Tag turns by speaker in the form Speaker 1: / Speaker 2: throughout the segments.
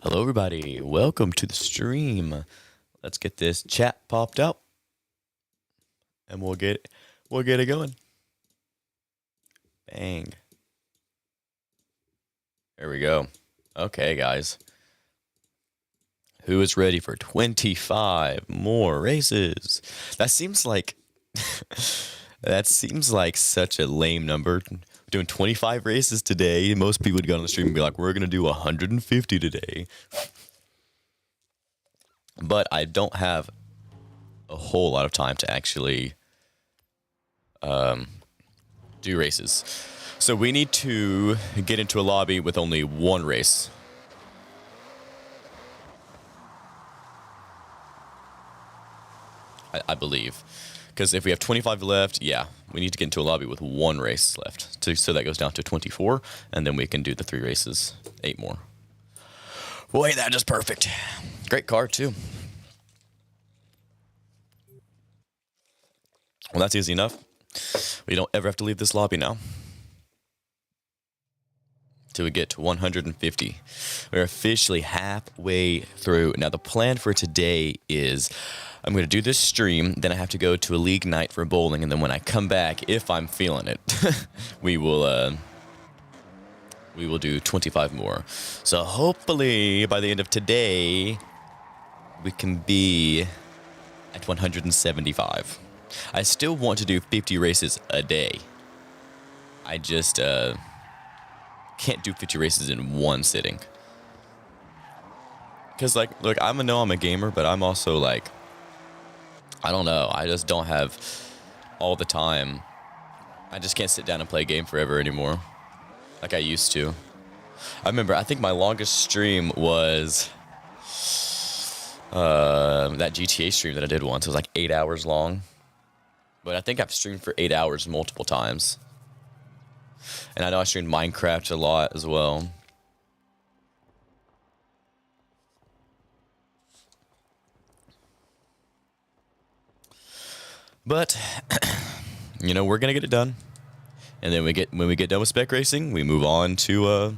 Speaker 1: Hello, everybody. Welcome to the stream. Let's get this chat popped up, and we'll get it going. Bang. There we go. Okay, guys. Who is ready for 25 more races? That seems like such a lame number. Doing 25 races today. Most people would go on the stream and be like, we're going to do 150 today. But I don't have a whole lot of time to actually do races. So we need to get into a lobby with only one race. I believe. Because if we have 25 left, yeah, we need to get into a lobby with one race left. So that goes down to 24, and then we can do the 3 races. 8 more. Boy, that is perfect. Great car, too. Well, that's easy enough. We don't ever have to leave this lobby now. Till we get to 150. We're officially halfway through. Now, the plan for today is I'm going to do this stream, then I have to go to a league night for bowling, and then when I come back, if I'm feeling it, we will do 25 more. So hopefully, by the end of today, we can be at 175. I still want to do 50 races a day. I just can't do 50 races in one sitting. Because, like, look, I'm a gamer, but I'm also, like, I don't know. I just don't have all the time. I just can't sit down and play a game forever anymore, like I used to. I think my longest stream was that GTA stream that I did once. It was like 8 hours long. But I think I've streamed for 8 hours multiple times. And I know I streamed Minecraft a lot as well. But, you know, we're going to get it done. And then when we get done with spec racing, we move on to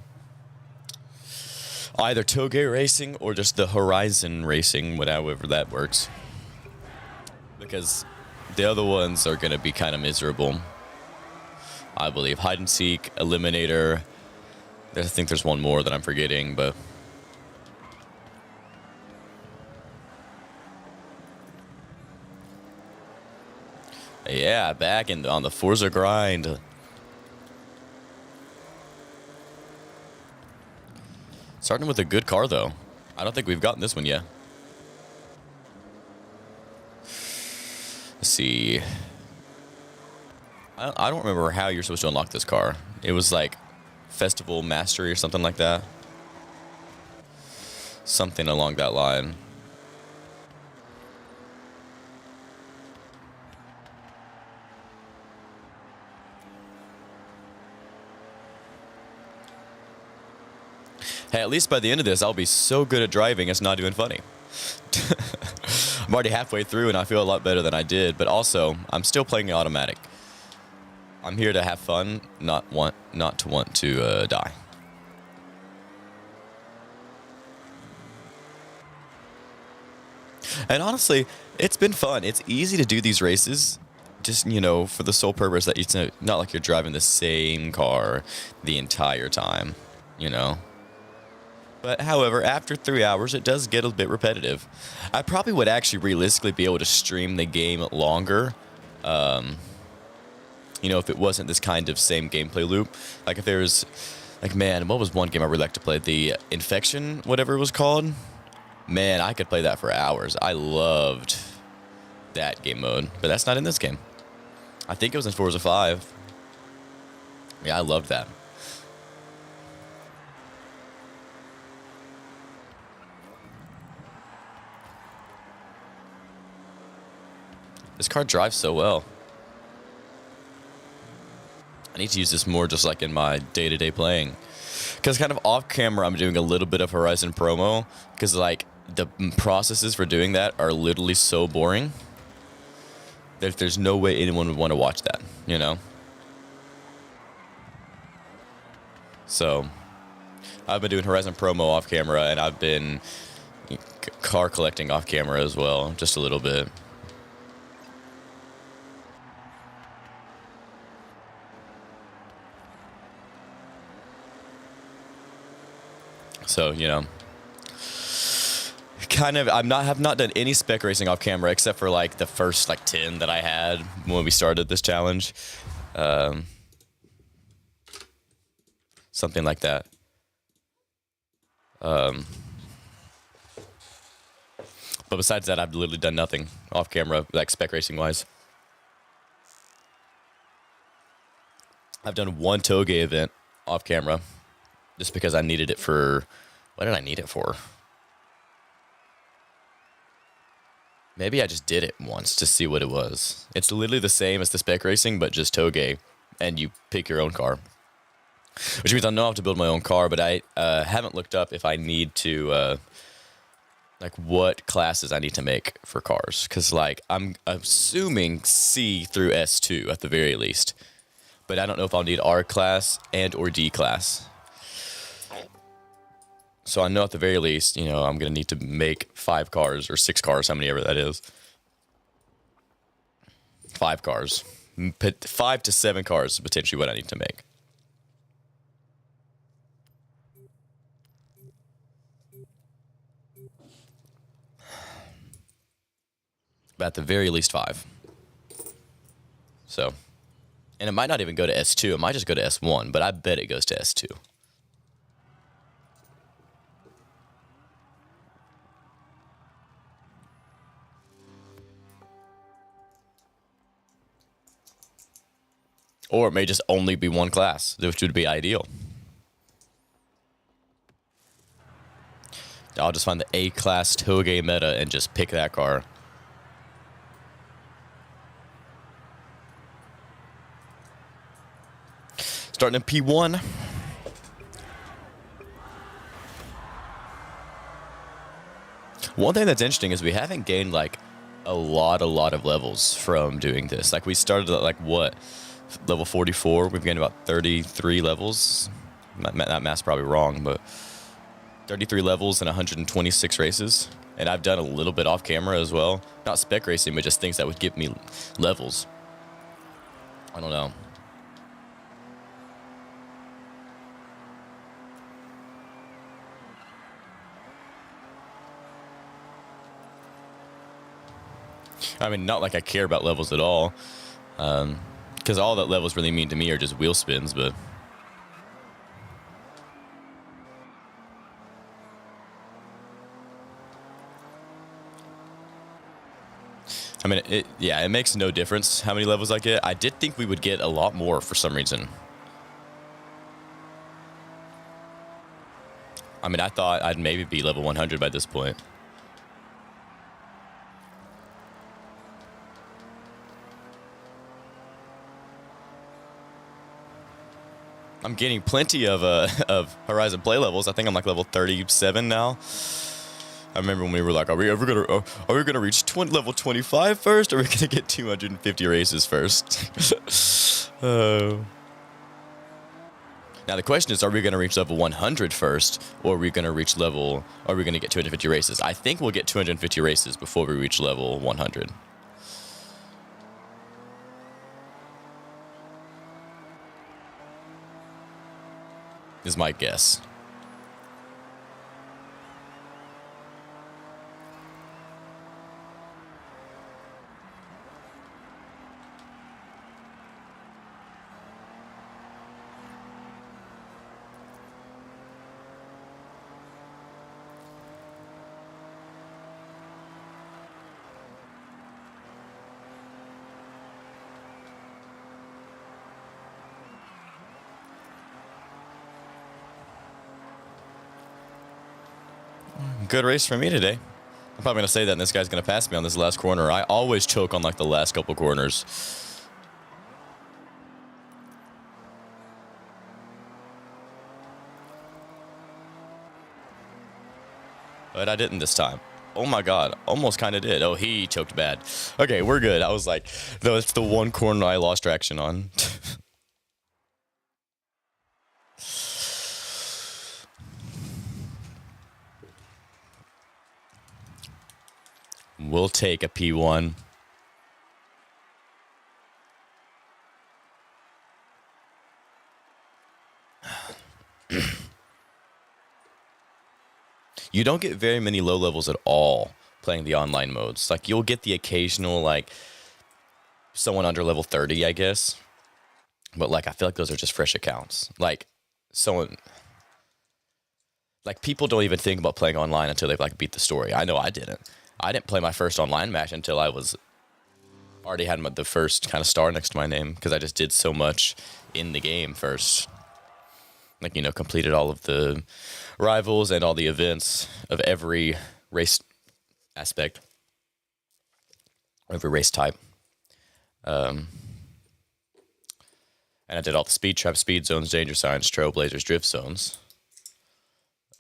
Speaker 1: either Toge racing or just the Horizon racing, however that works. Because the other ones are going to be kind of miserable, I believe. Hide and seek, eliminator. I think there's one more that I'm forgetting, but yeah, back on the Forza grind. Starting with a good car, though. I don't think we've gotten this one yet. Let's see. I don't remember how you're supposed to unlock this car. It was like Festival Mastery or something like that. Something along that line. Hey, at least by the end of this, I'll be so good at driving, it's not even funny. I'm already halfway through, and I feel a lot better than I did, but also, I'm still playing the automatic. I'm here to have fun, not to want to die. And honestly, it's been fun. It's easy to do these races, just, you know, for the sole purpose that it's not like you're driving the same car the entire time, you know. But, however, after 3 hours, it does get a bit repetitive. I probably would actually realistically be able to stream the game longer, you know, if it wasn't this kind of same gameplay loop. Like, if there was, like, man, what was one game I really liked to play? The Infection, whatever it was called? Man, I could play that for hours. I loved that game mode, but that's not in this game. I think it was in Forza 5. Yeah, I loved that. This car drives so well. I need to use this more just like in my day-to-day playing. Because kind of off-camera, I'm doing a little bit of Horizon promo. Because, like, the processes for doing that are literally so boring. There's no way anyone would want to watch that, you know? So, I've been doing Horizon Promo off camera, and I've been car collecting off camera as well, just a little bit. So, you know, kind of, have not done any spec racing off camera except for like the first like 10 that I had when we started this challenge. Something like that. But besides that, I've literally done nothing off camera, like spec racing wise. I've done one Toge event off camera just because I needed it for, what did I need it for? Maybe I just did it once to see what it was. It's literally the same as the spec racing, but just Toge, and you pick your own car. Which means I know I have to build my own car, but I haven't looked up if I need to, like, what classes I need to make for cars. Because, like, I'm assuming C through S2 at the very least. But I don't know if I'll need R class and or D class. So I know at the very least, you know, I'm going to need to make 5 cars or 6 cars, how many ever that is. 5 cars. 5 to 7 cars is potentially what I need to make. But at the very least 5. So, and it might not even go to S2. It might just go to S1, but I bet it goes to S2. Or it may just only be one class, which would be ideal. I'll just find the A-class Toge meta and just pick that car. Starting in P1. One thing that's interesting is we haven't gained, like, a lot of levels from doing this. Like, we started at, like, what? Level 44. We've gained about 33 levels. That math's probably wrong, but 33 levels and 126 races. And I've done a little bit off camera as well. Not spec racing, but just things that would give me levels. I don't know. I mean, not like I care about levels at all. Because all that levels really mean to me are just wheel spins, but... I mean, it makes no difference how many levels I get. I did think we would get a lot more for some reason. I mean, I thought I'd maybe be level 100 by this point. I'm getting plenty of Horizon play levels. I think I'm like level 37 now. I remember when we were like, are we gonna reach level 25 first, or are we gonna get 250 races first? Now the question is, are we gonna reach level 100 first, or are we gonna get 250 races? I think we'll get 250 races before we reach level 100. Is my guess. Good race for me today. I'm probably going to say that, and this guy's going to pass me on this last corner. I always choke on, like, the last couple corners. But I didn't this time. Oh, my God. Almost kind of did. Oh, he choked bad. Okay, we're good. I was like, though it's the one corner I lost traction on. We'll take a P1. You don't get very many low levels at all playing the online modes. Like, you'll get the occasional, like, someone under level 30, I guess. But, like, I feel like those are just fresh accounts. Like, someone... Like, people don't even think about playing online until they've, like, beat the story. I know I didn't. I didn't play my first online match until I was... already had the first kind of star next to my name, because I just did so much in the game first. Like, you know, completed all of the rivals and all the events of every race aspect, every race type. And I did all the speed traps, speed zones, danger signs, trailblazers, drift zones.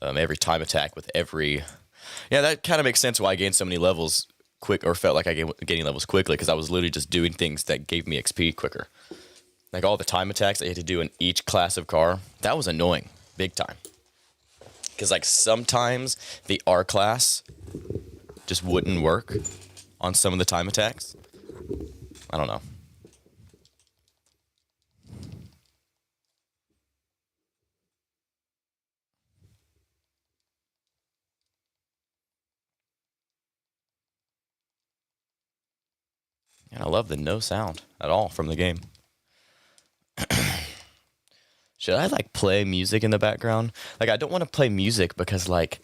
Speaker 1: Every time attack with every... Yeah, that kind of makes sense why I gained so many levels quick, or felt like I gaining levels quickly, because I was literally just doing things that gave me XP quicker. Like all the time attacks I had to do in each class of car, that was annoying, big time. Because like sometimes the R class just wouldn't work on some of the time attacks. I don't know. And I love the no sound at all from the game. Should I like play music in the background? Like, I don't want to play music because like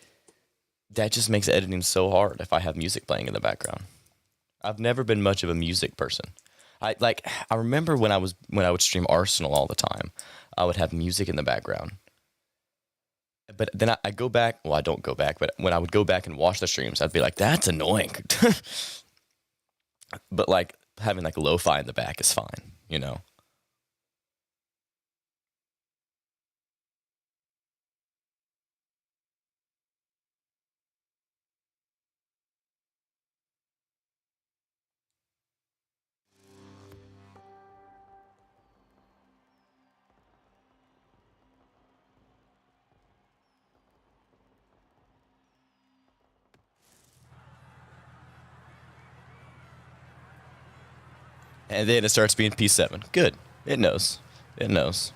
Speaker 1: that just makes editing so hard if I have music playing in the background. I've never been much of a music person. I remember when I would stream Arsenal all the time, I would have music in the background. But then I go back, well, I don't go back, but when I would go back and watch the streams, I'd be like, that's annoying. But like having like lo-fi in the back is fine, you know? And then it starts being P7. Good. It knows. It knows.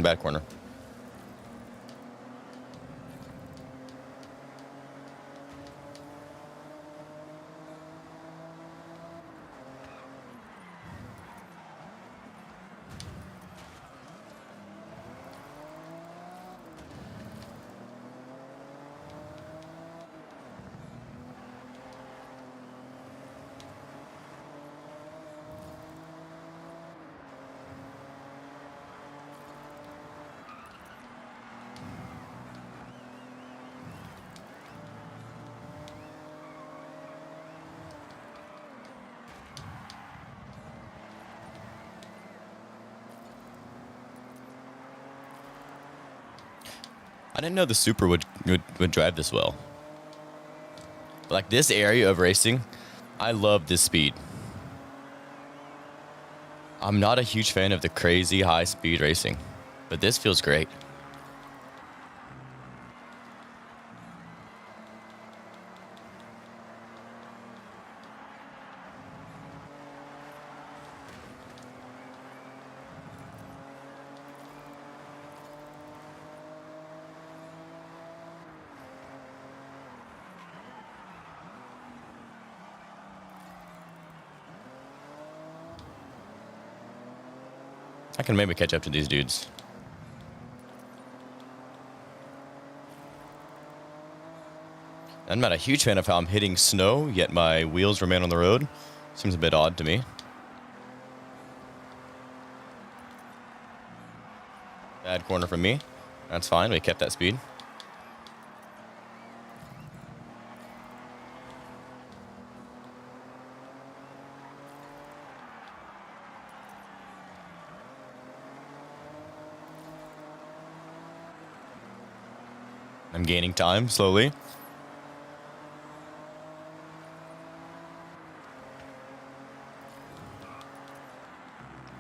Speaker 1: Bad corner. I didn't know the Super would drive this well. But like this area of racing, I love this speed. I'm not a huge fan of the crazy high speed racing, but this feels great. I can maybe catch up to these dudes. I'm not a huge fan of how I'm hitting snow, yet my wheels remain on the road. Seems a bit odd to me. Bad corner from me. That's fine, we kept that speed. I'm gaining time slowly.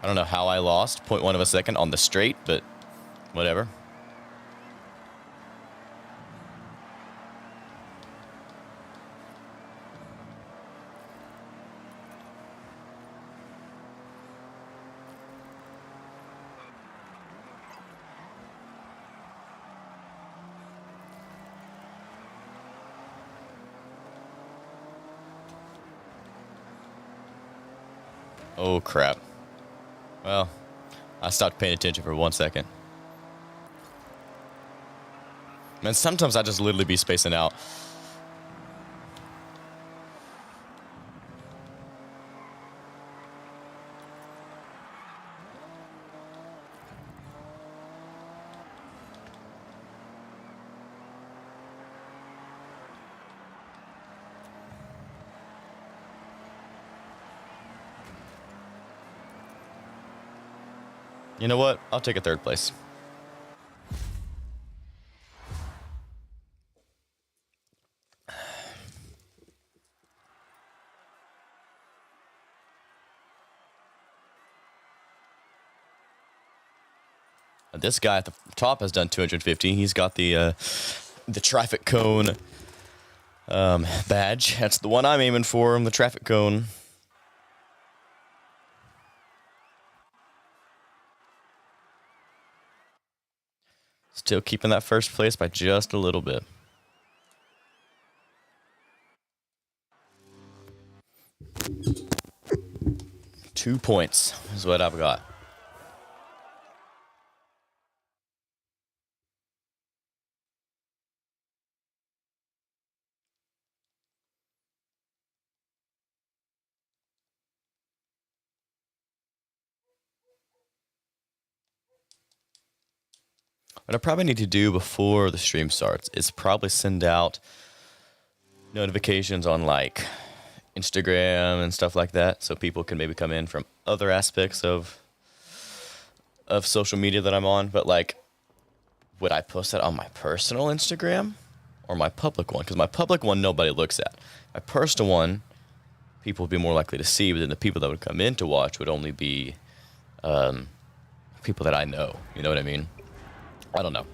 Speaker 1: I don't know how I lost 0.1 of a second on the straight, but whatever. Oh, crap. Well, I stopped paying attention for 1 second. Man, sometimes I just literally be spacing out. You know what? I'll take a third place. This guy at the top has done 250. He's got the traffic cone badge. That's the one I'm aiming for. The traffic cone. Still keeping that first place by just a little bit. Two points is what I've got. What I probably need to do before the stream starts is probably send out notifications on like Instagram and stuff like that, so people can maybe come in from other aspects of social media that I'm on. But like, would I post that on my personal Instagram or my public one? Because my public one nobody looks at. My personal one, people would be more likely to see, but then the people that would come in to watch would only be people that I know. You know what I mean? I don't know.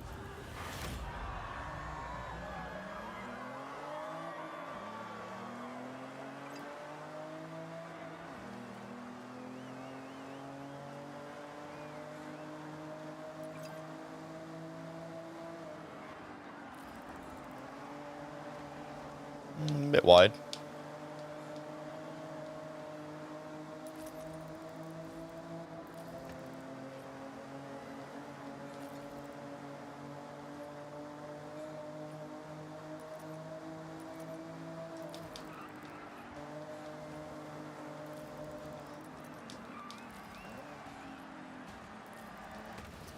Speaker 1: A bit wide.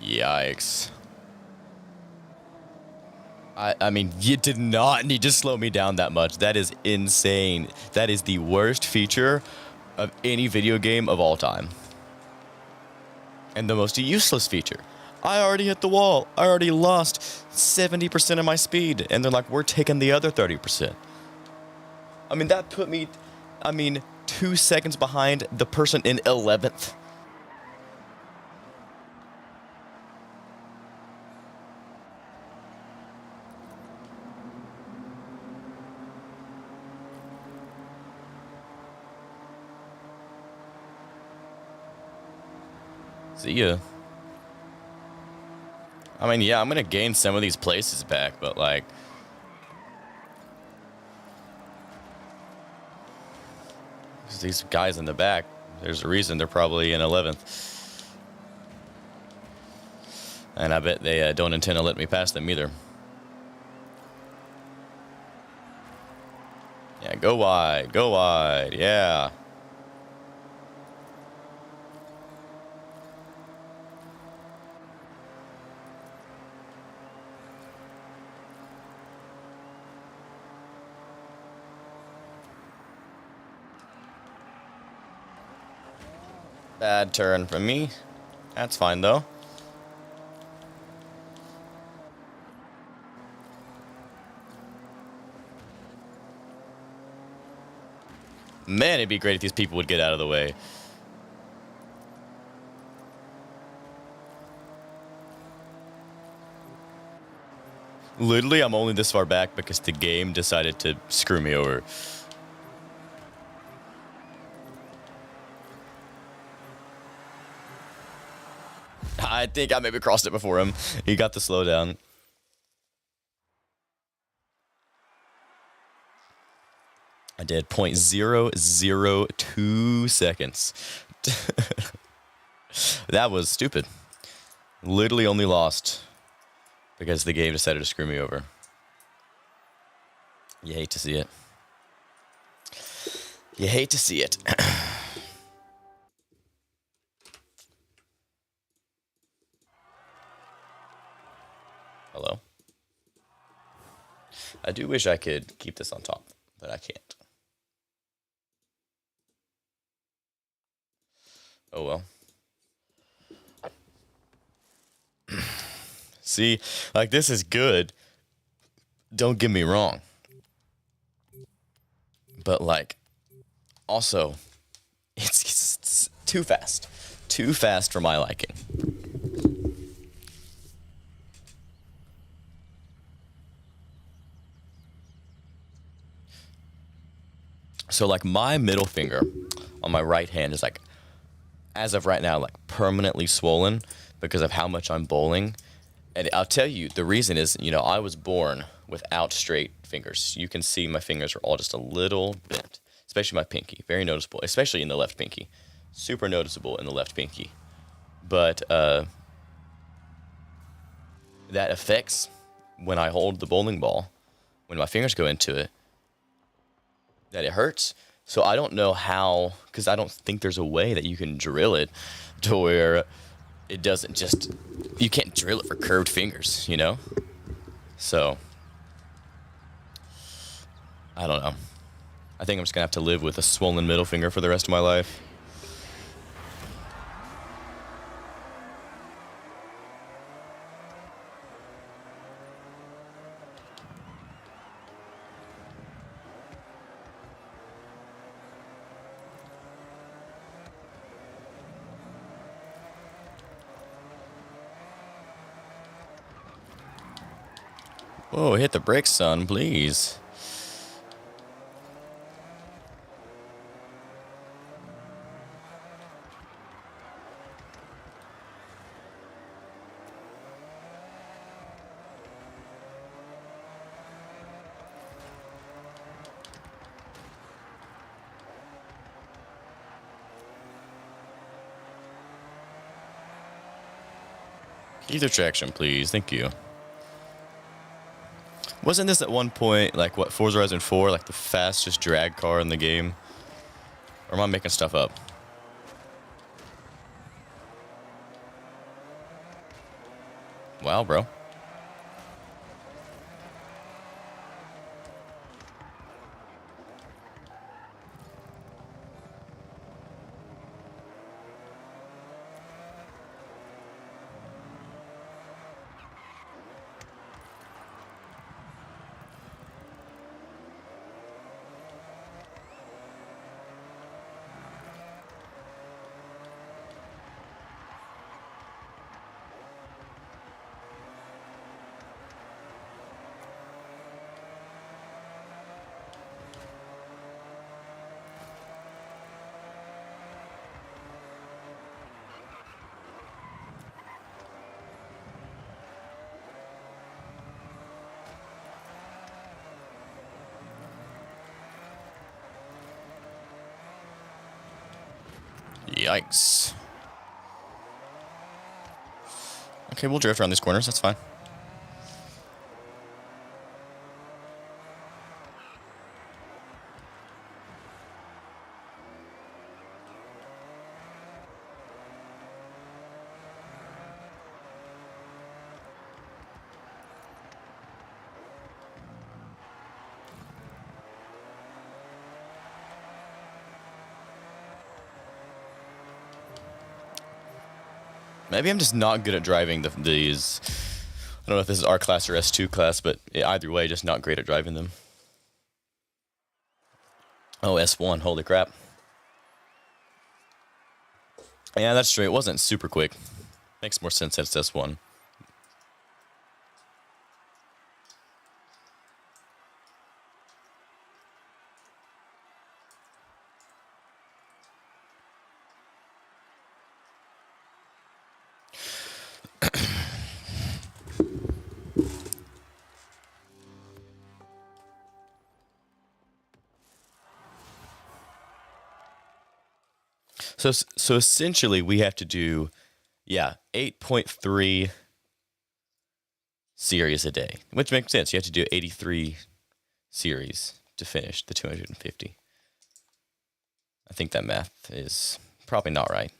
Speaker 1: Yikes. I mean, you did not need to slow me down that much. That is insane. That is the worst feature of any video game of all time. And the most useless feature. I already hit the wall. I already lost 70% of my speed. And they're like, we're taking the other 30%. I mean, that put me, 2 seconds behind the person in 11th. See ya. I mean, yeah, I'm gonna gain some of these places back, but like, these guys in the back, there's a reason they're probably in 11th. And I bet they don't intend to let me pass them either. Yeah, go wide, yeah. Bad turn from me. That's fine, though. Man, it'd be great if these people would get out of the way. Literally, I'm only this far back because the game decided to screw me over. I think I maybe crossed it before him. He got the slowdown. I did 0.002 seconds. That was stupid. Literally only lost because the game decided to screw me over. You hate to see it. You hate to see it. Hello? I do wish I could keep this on top, but I can't. Oh well. See, like, this is good. Don't get me wrong. But, like, also, it's too fast. Too fast for my liking. So, like, my middle finger on my right hand is, like, as of right now, like, permanently swollen because of how much I'm bowling. And I'll tell you, the reason is, you know, I was born without straight fingers. You can see my fingers are all just a little bent, especially my pinky. Very noticeable, especially in the left pinky. Super noticeable in the left pinky. But that affects when I hold the bowling ball, when my fingers go into it, that it hurts. So I don't know how, because I don't think there's a way that you can drill it to where it doesn't just, you can't drill it for curved fingers, you know? So, I don't know. I think I'm just going to have to live with a swollen middle finger for the rest of my life. Whoa, hit the brakes, son, please. Ether traction, please. Thank you. Wasn't this at one point, like, what, Forza Horizon 4, like the fastest drag car in the game? Or am I making stuff up? Wow, bro. Yikes. Okay, we'll drift around these corners. That's fine. Maybe I'm just not good at driving these. I don't know if this is R class or S2 class, but either way, just not great at driving them. Oh, S1. Holy crap. Yeah, that's true. It wasn't super quick. Makes more sense that it's S1. So essentially we have to do, yeah, 8.3 series a day, which makes sense. You have to do 83 series to finish the 250. I think that math is probably not right.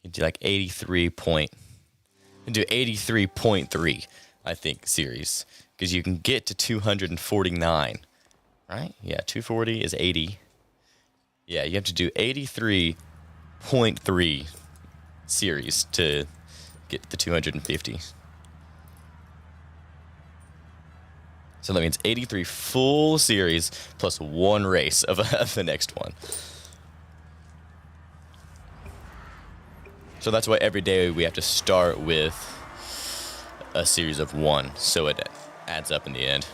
Speaker 1: You do like 83.3, I think, series, because you can get to 249, right? Yeah, 240 is 80. Yeah, you have to do 83.3 series to get the 250. So that means 83 full series plus one race of the next one. So that's why every day we have to start with a series of one, so it adds up in the end.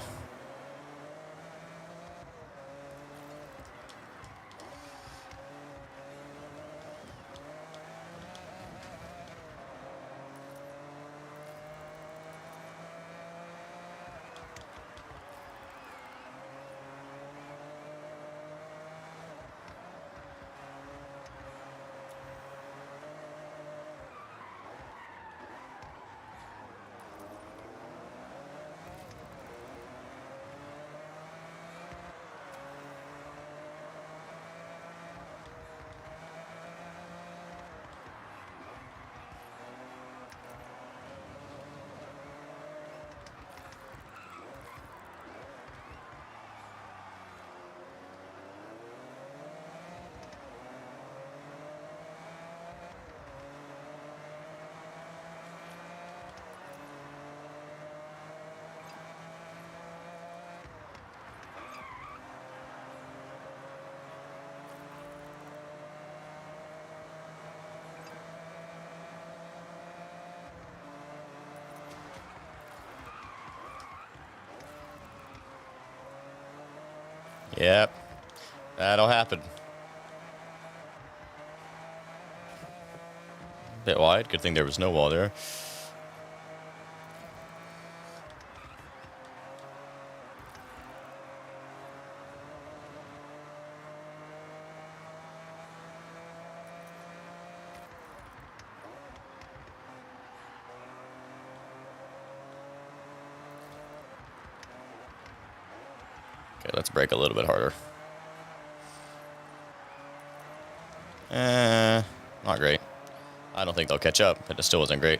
Speaker 1: Yep, that'll happen. Bit wide. Good thing there was no wall there. Okay, let's brake a little bit harder. Not great. I don't think they'll catch up, but it still wasn't great.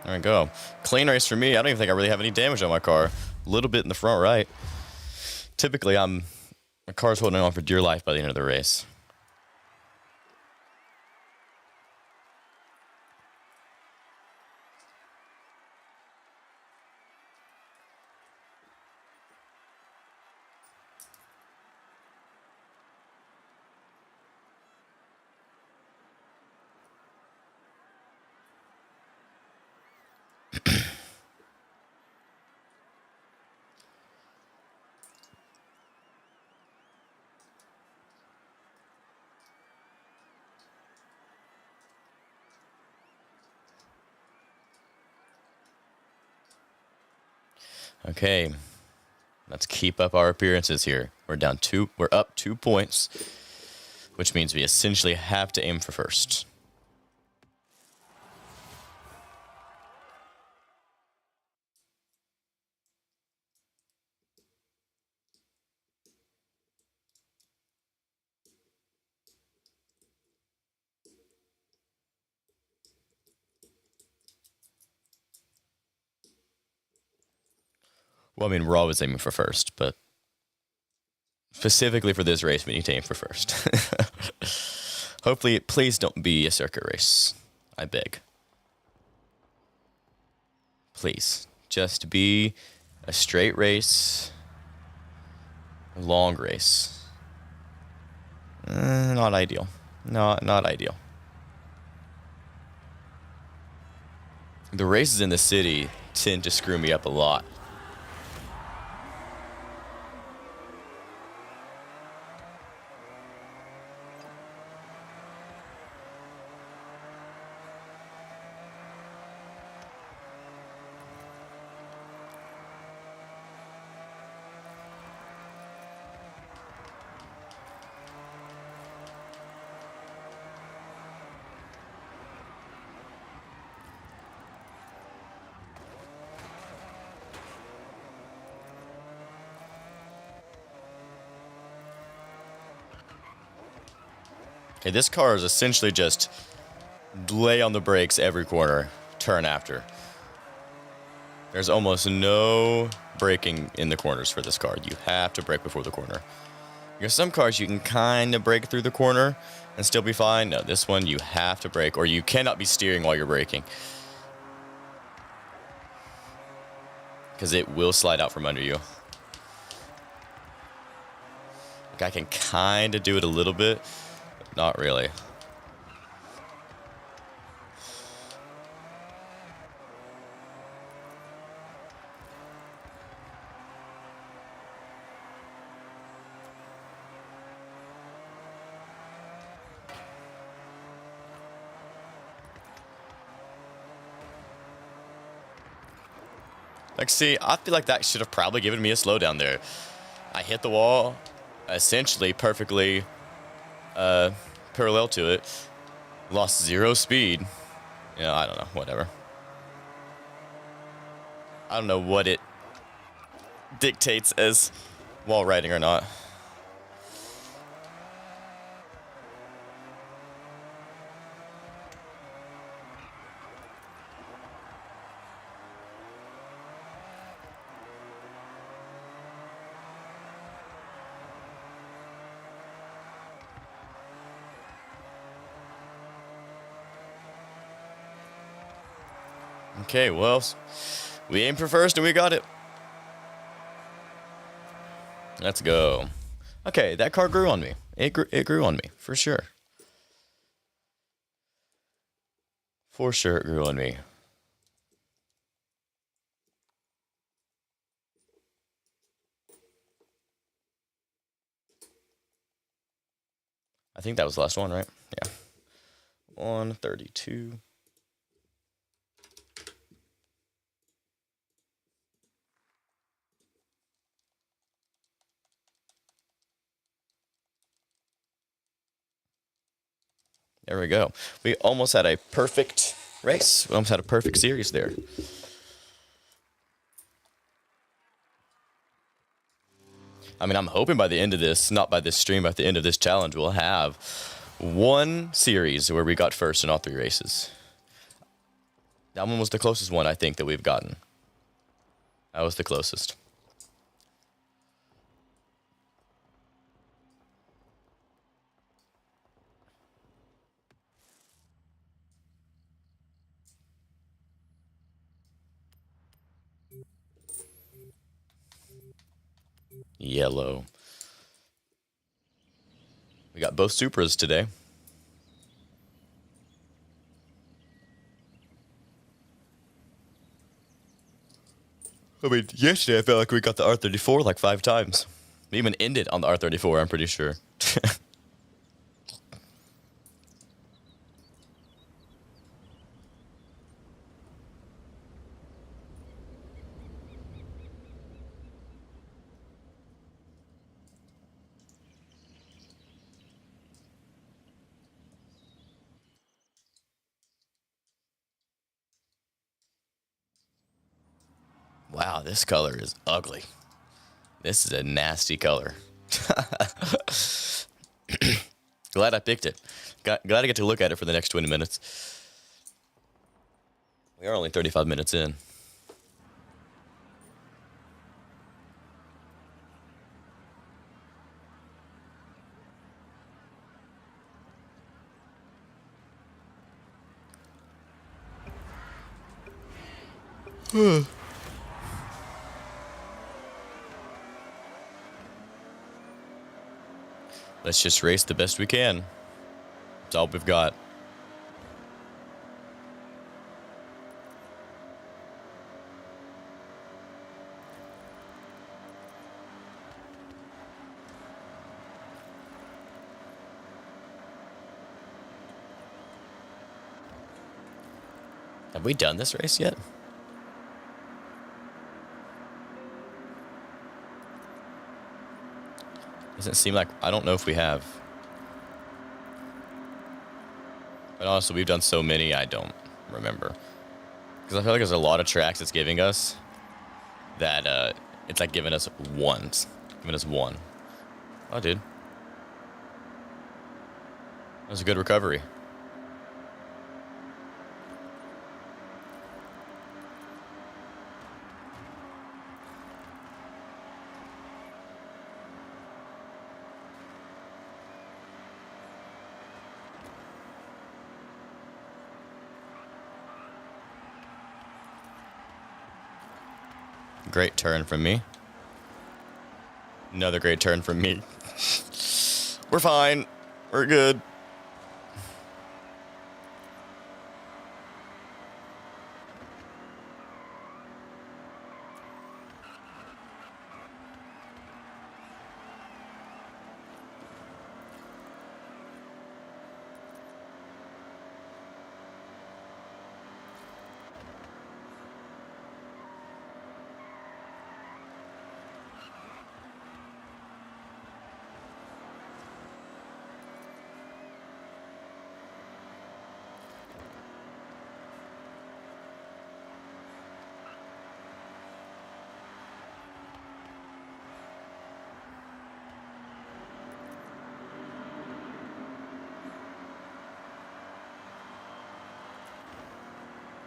Speaker 1: There we go. Clean race for me. I don't even think I really have any damage on my car. A little bit in the front right. Typically, my car's holding on for dear life by the end of the race. Okay, let's keep up our appearances here. We're up 2 points, which means we essentially have to aim for first. Well, I mean, we're always aiming for first, but specifically for this race, we need to aim for first. Hopefully, please don't be a circuit race. I beg. Please, just be a straight race, a long race. Not ideal. Not ideal. The races in the city tend to screw me up a lot. Okay, this car is essentially just lay on the brakes every corner, turn after. There's almost no braking in the corners for this car. You have to brake before the corner. Because some cars you can kind of brake through the corner and still be fine. No, this one you have to brake, or you cannot be steering while you're braking. Because it will slide out from under you. Like, I can kind of do it a little bit. Not really. Like, see, I feel like that should have probably given me a slowdown there. I hit the wall essentially perfectly parallel to it. Lost 0 speed. Yeah, I don't know. Whatever. I don't know what it dictates as wall riding or not. Okay, well, we aimed for first and we got it. Let's go. Okay, that car grew on me. It grew on me, for sure. For sure it grew on me. I think that was the last one, right? Yeah. 132. There we go. We almost had a perfect race. We almost had a perfect series there. I mean, I'm hoping by the end of this, not by this stream, but at the end of this challenge, we'll have one series where we got first in all 3 races. That one was the closest one, I think, that we've gotten. That was the closest. Yellow. We got both Supras today. I mean, yesterday I felt like we got the R34 like 5 times. We even ended on the R34, I'm pretty sure. Wow, this color is ugly. This is a nasty color. Glad I picked it. Glad I get to look at it for the next 20 minutes. We are only 35 minutes in. Let's just race the best we can. That's all we've got. Have we done this race yet? Doesn't seem like... I don't know if we have. But honestly, we've done so many, I don't remember. Because I feel like there's a lot of tracks it's giving us that it's like giving us one. Giving us one. Oh, dude. That was a good recovery. Great turn from me. Another great turn from me. We're fine. We're good.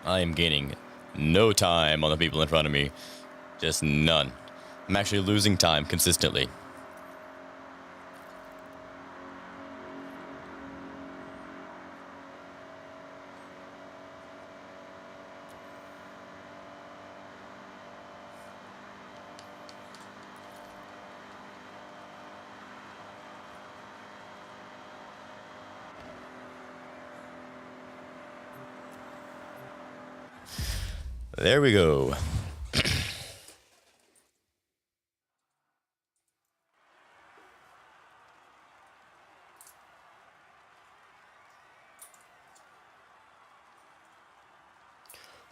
Speaker 1: I am gaining no time on the people in front of me. Just none. I'm actually losing time consistently. There we go.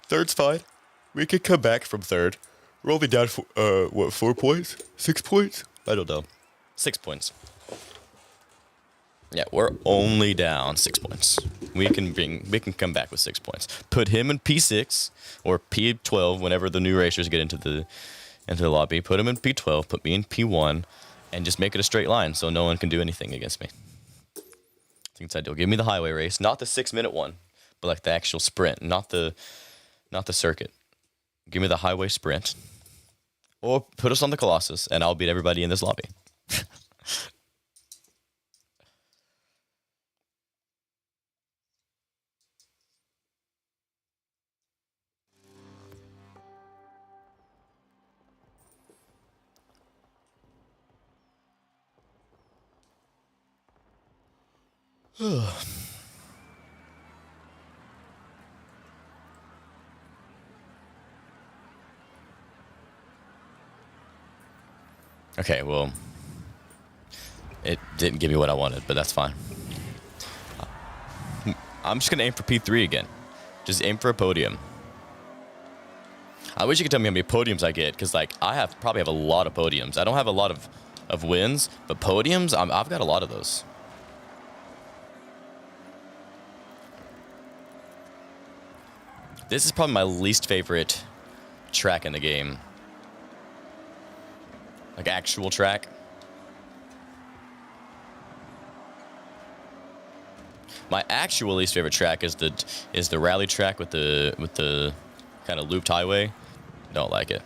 Speaker 1: Third's fine. We could come back from third. We're only down for, 4 points? 6 points? I don't know. 6 points. Yeah, we're only down 6 points. We can come back with 6 points. Put him in P6 or P12 whenever the new racers get into the lobby. Put him in P12, put me in P1, and just make it a straight line so no one can do anything against me. I think it's ideal. Give me the highway race, not the 6-minute one, but like the actual sprint, not the circuit. Give me the highway sprint. Or put us on the Colossus, and I'll beat everybody in this lobby. Okay, well, it didn't give me what I wanted, but that's fine. I'm just going to aim for P3 again. Just aim for a podium. I wish you could tell me how many podiums I get, because like I probably have a lot of podiums. I don't have a lot of wins, but podiums, I've got a lot of those. This is probably my least favorite track in the game. Like actual track. My actual least favorite track is the rally track with the kind of looped highway. Don't like it.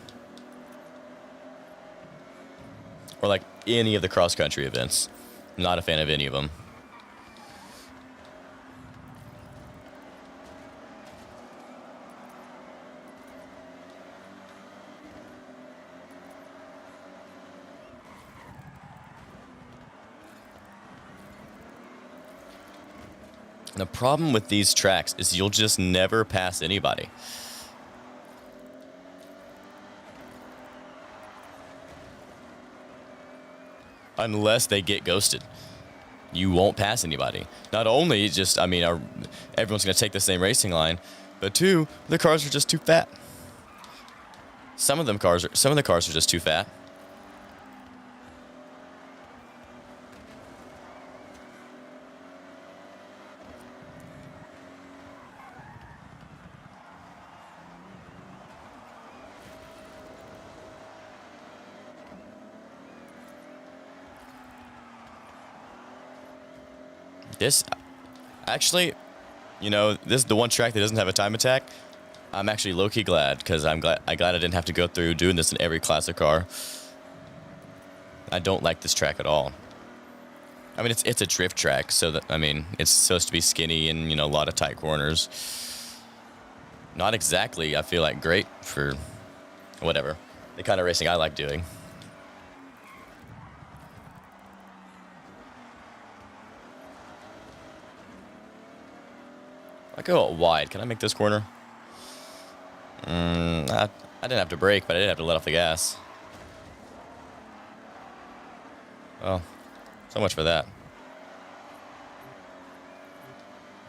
Speaker 1: Or like any of the cross country events. Not a fan of any of them. The problem with these tracks is you'll just never pass anybody. Unless they get ghosted. You won't pass anybody. Not only just, I mean, everyone's going to take the same racing line, but two, the cars are just too fat. Some of the cars are just too fat. This, actually, you know, this is the one track that doesn't have a time attack. I'm actually low-key glad, because I'm glad I didn't have to go through doing this in every classic car. I don't like this track at all. I mean, it's a drift track, so that, I mean, it's supposed to be skinny and, you know, a lot of tight corners. Not exactly, I feel like, great for whatever. The kind of racing I like doing. I go wide. Can I make this corner? I didn't have to brake, but I did have to let off the gas. Oh, so much for that.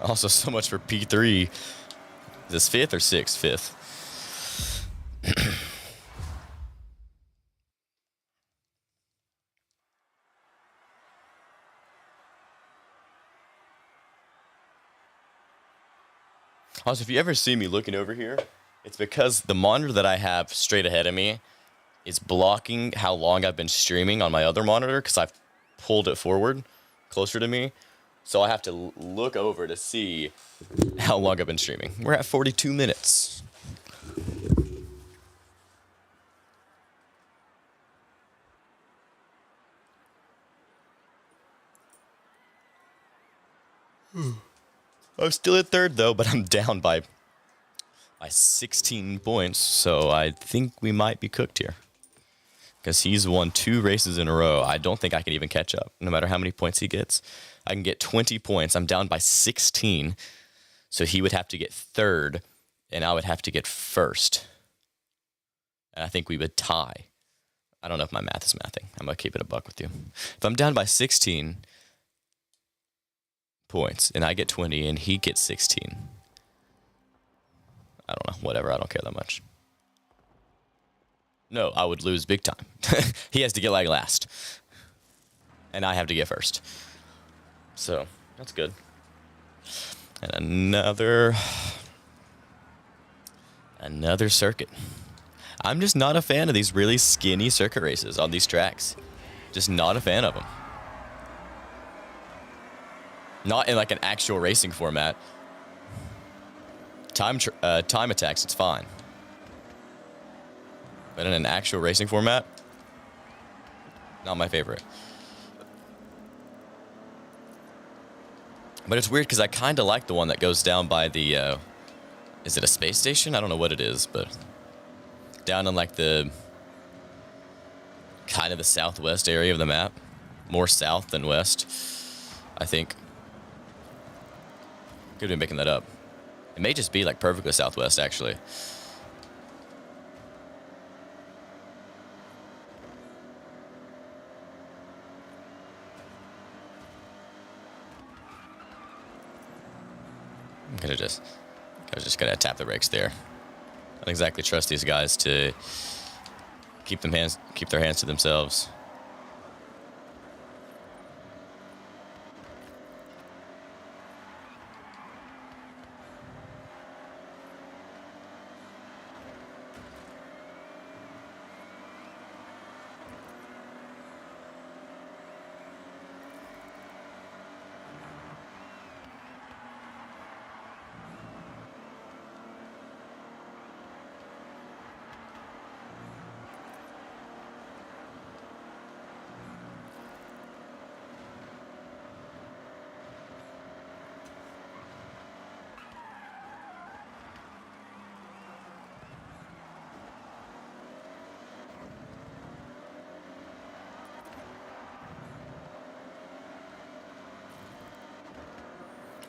Speaker 1: Also, so much for P3. Is this fifth or sixth? Fifth. Also, if you ever see me looking over here, it's because the monitor that I have straight ahead of me is blocking how long I've been streaming on my other monitor because I've pulled it forward closer to me. So I have to look over to see how long I've been streaming. We're at 42 minutes. I'm still at third, though, but I'm down by 16 points, so I think we might be cooked here. Because he's won 2 races in a row. I don't think I can even catch up, no matter how many points he gets. I can get 20 points. I'm down by 16, so he would have to get third, and I would have to get first. And I think we would tie. I don't know if my math is mathing. I'm going to keep it a buck with you. If I'm down by 16 points, and I get 20, and he gets 16. I don't know. Whatever. I don't care that much. No, I would lose big time. He has to get like last. And I have to get first. So, that's good. And another circuit. I'm just not a fan of these really skinny circuit races on these tracks. Just not a fan of them. Not in like an actual racing format. Time attacks, it's fine. But in an actual racing format, not my favorite. But it's weird because I kind of like the one that goes down by the, is it a space station? I don't know what it is, but down in like the, kind of the southwest area of the map. More south than west, I think. Could be making that up. It may just be like perfectly southwest, actually. I was just gonna tap the brakes there. I don't exactly trust these guys to keep their hands to themselves.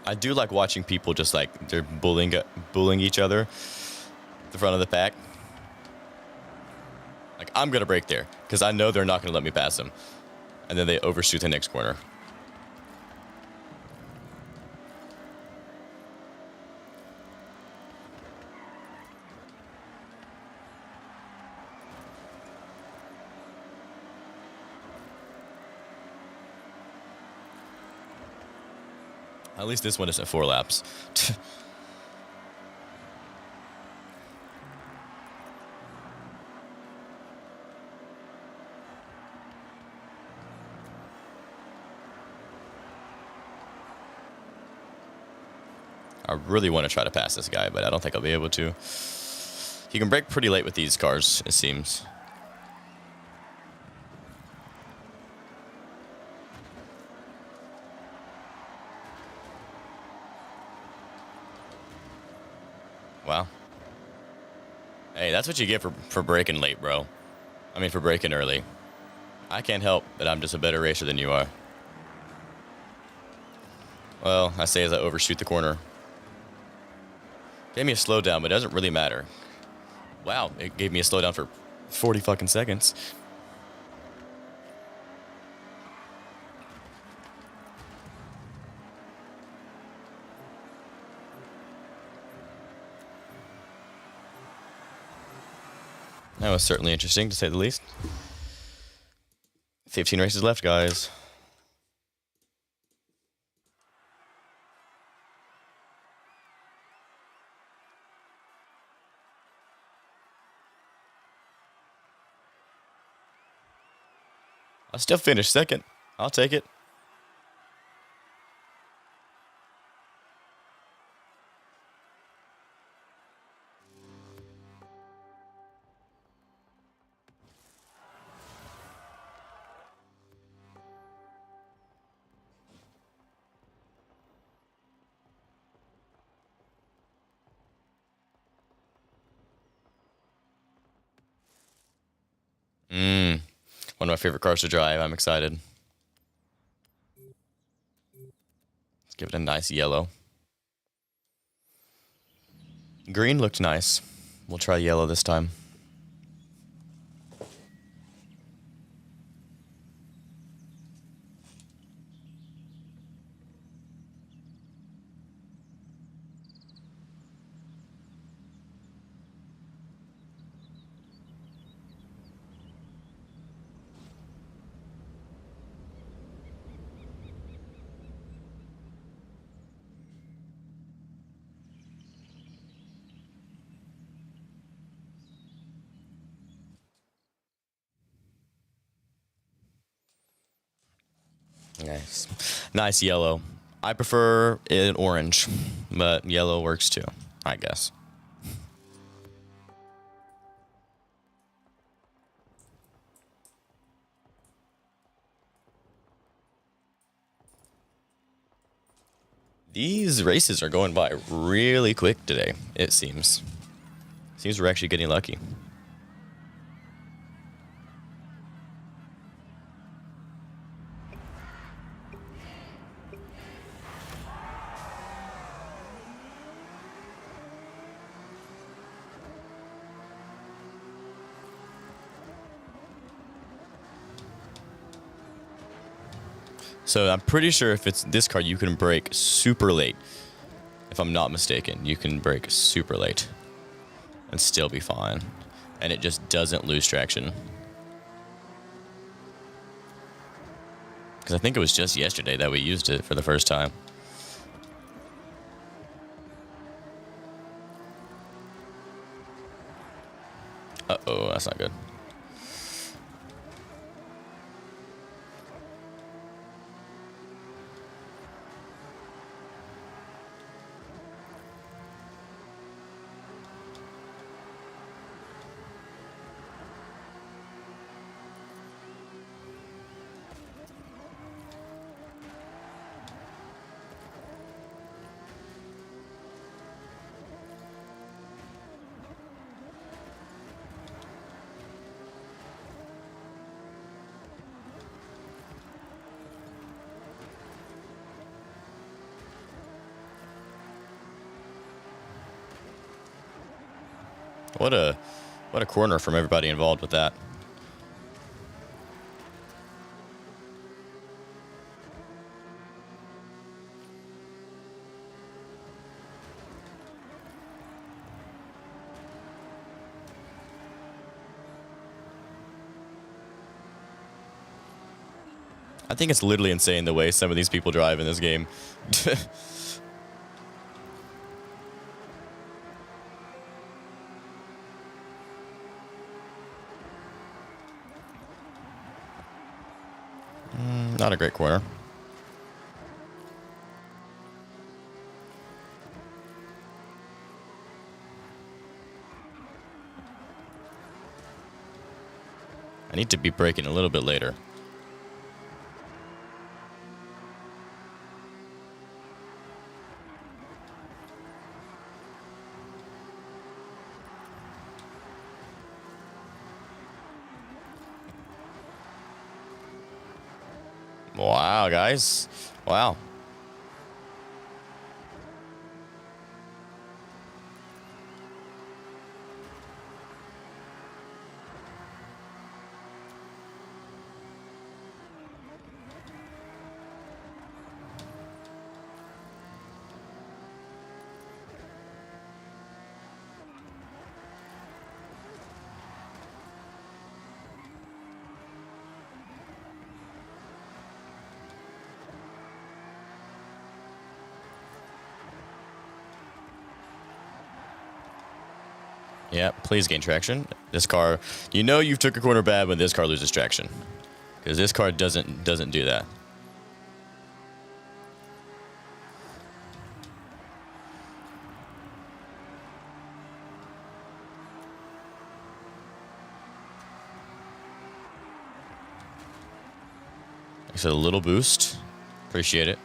Speaker 1: I do like watching people just like they're bullying each other. The front of the pack. Like I'm gonna brake there because I know they're not gonna let me pass them, and then they overshoot the next corner. At least this one isn't 4 laps. I really want to try to pass this guy, but I don't think I'll be able to. He can brake pretty late with these cars, it seems. Wow. Hey, that's what you get for braking late, bro. I mean, for braking early. I can't help that I'm just a better racer than you are. Well, I say as I overshoot the corner. Gave me a slowdown, but it doesn't really matter. Wow, it gave me a slowdown for 40 fucking seconds. That was certainly interesting, to say the least. 15 races left, guys. I still finished second. I'll take it. One of my favorite cars to drive. I'm excited. Let's give it a nice yellow. Green looked nice. We'll try yellow this time. Nice. Nice yellow. I prefer it orange, but yellow works too, I guess. These races are going by really quick today, it seems. Seems we're actually getting lucky. So I'm pretty sure if it's this car, you can brake super late. If I'm not mistaken, you can brake super late and still be fine. And it just doesn't lose traction. Because I think it was just yesterday that we used it for the first time. Uh-oh, that's not good. What a corner from everybody involved with that. I think it's literally insane the way some of these people drive in this game. Not a great corner. I need to be braking a little bit later. Wow, guys. Wow. Yeah, please gain traction. This car, you know you've took a corner bad when this car loses traction. Because this car doesn't do that. Like I said, a little boost. Appreciate it.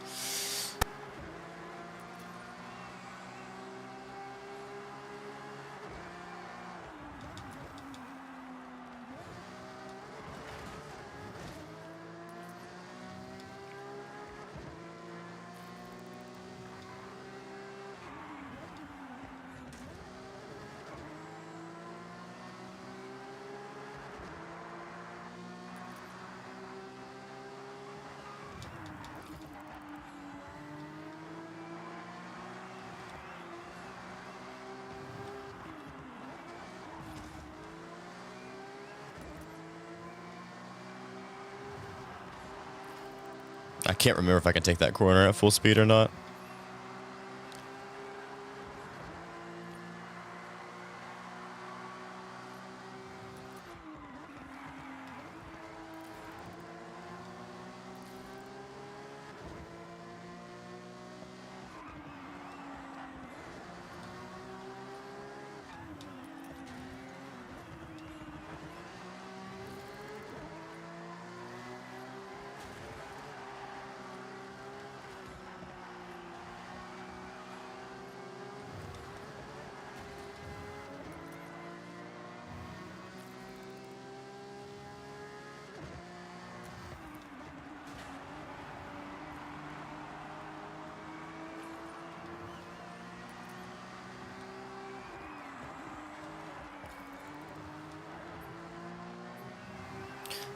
Speaker 1: I can't remember if I can take that corner at full speed or not.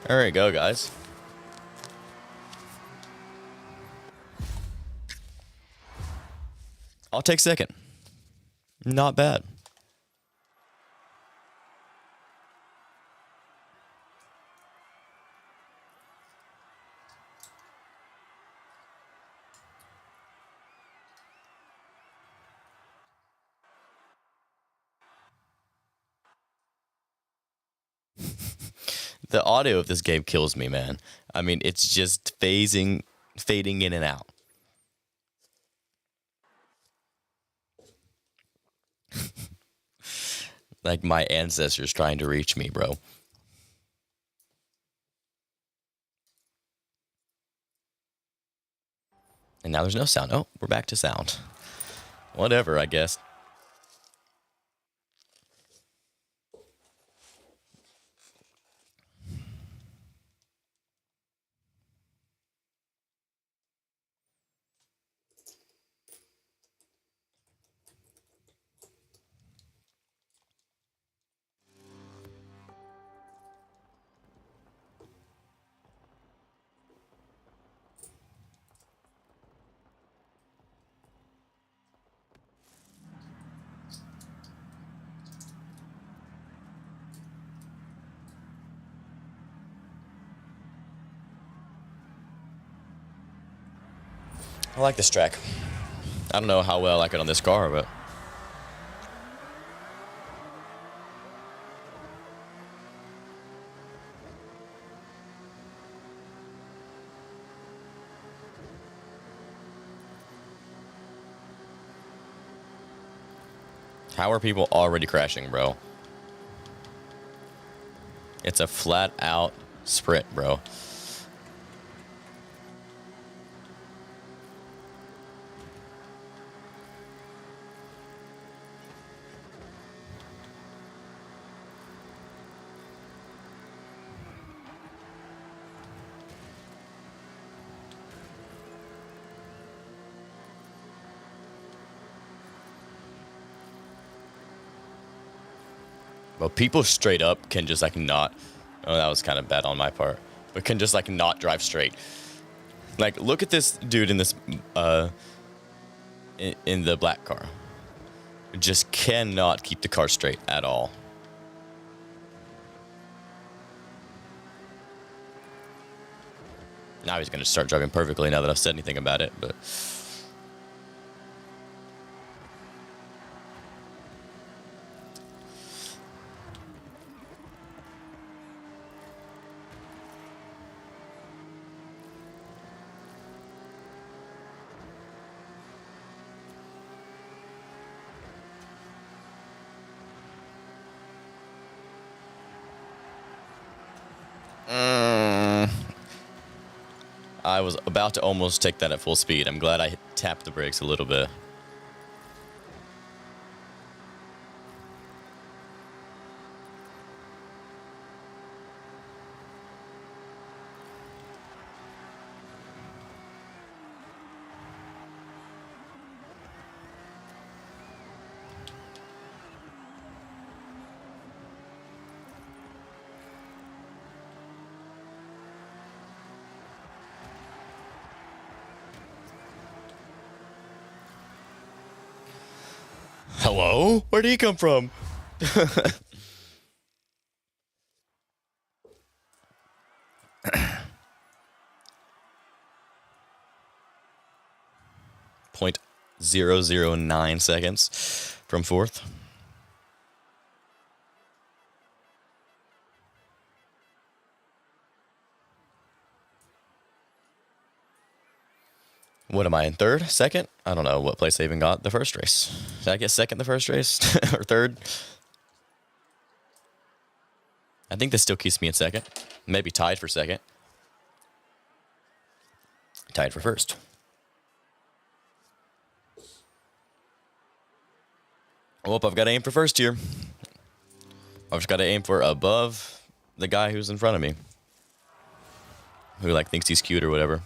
Speaker 1: There we go, guys. I'll take second. Not bad. The audio of this game kills me, man. I mean, it's just fading in and out. Like my ancestors trying to reach me, bro. And now there's no sound. Oh, we're back to sound. Whatever, I guess. I like this track. I don't know how well I like it on this car, but... How are people already crashing, bro? It's a flat-out sprint, bro. But people straight up can just like not. Oh, that was kind of bad on my part. But can just like not drive straight. Like, look at this dude in this in the black car. Just cannot keep the car straight at all. Now he's gonna start driving perfectly now that I've said anything about it, but. I was about to almost take that at full speed. I'm glad I tapped the brakes a little bit. Hello? Where did he come from? 0.009 seconds from fourth. What am I in third? Second? I don't know what place I even got the first race. Did I get second the first race? Or third? I think this still keeps me in second. Maybe tied for second. Tied for first. Oh, I've got to aim for first here. I've just got to aim for above the guy who's in front of me. Who, like, thinks he's cute or whatever.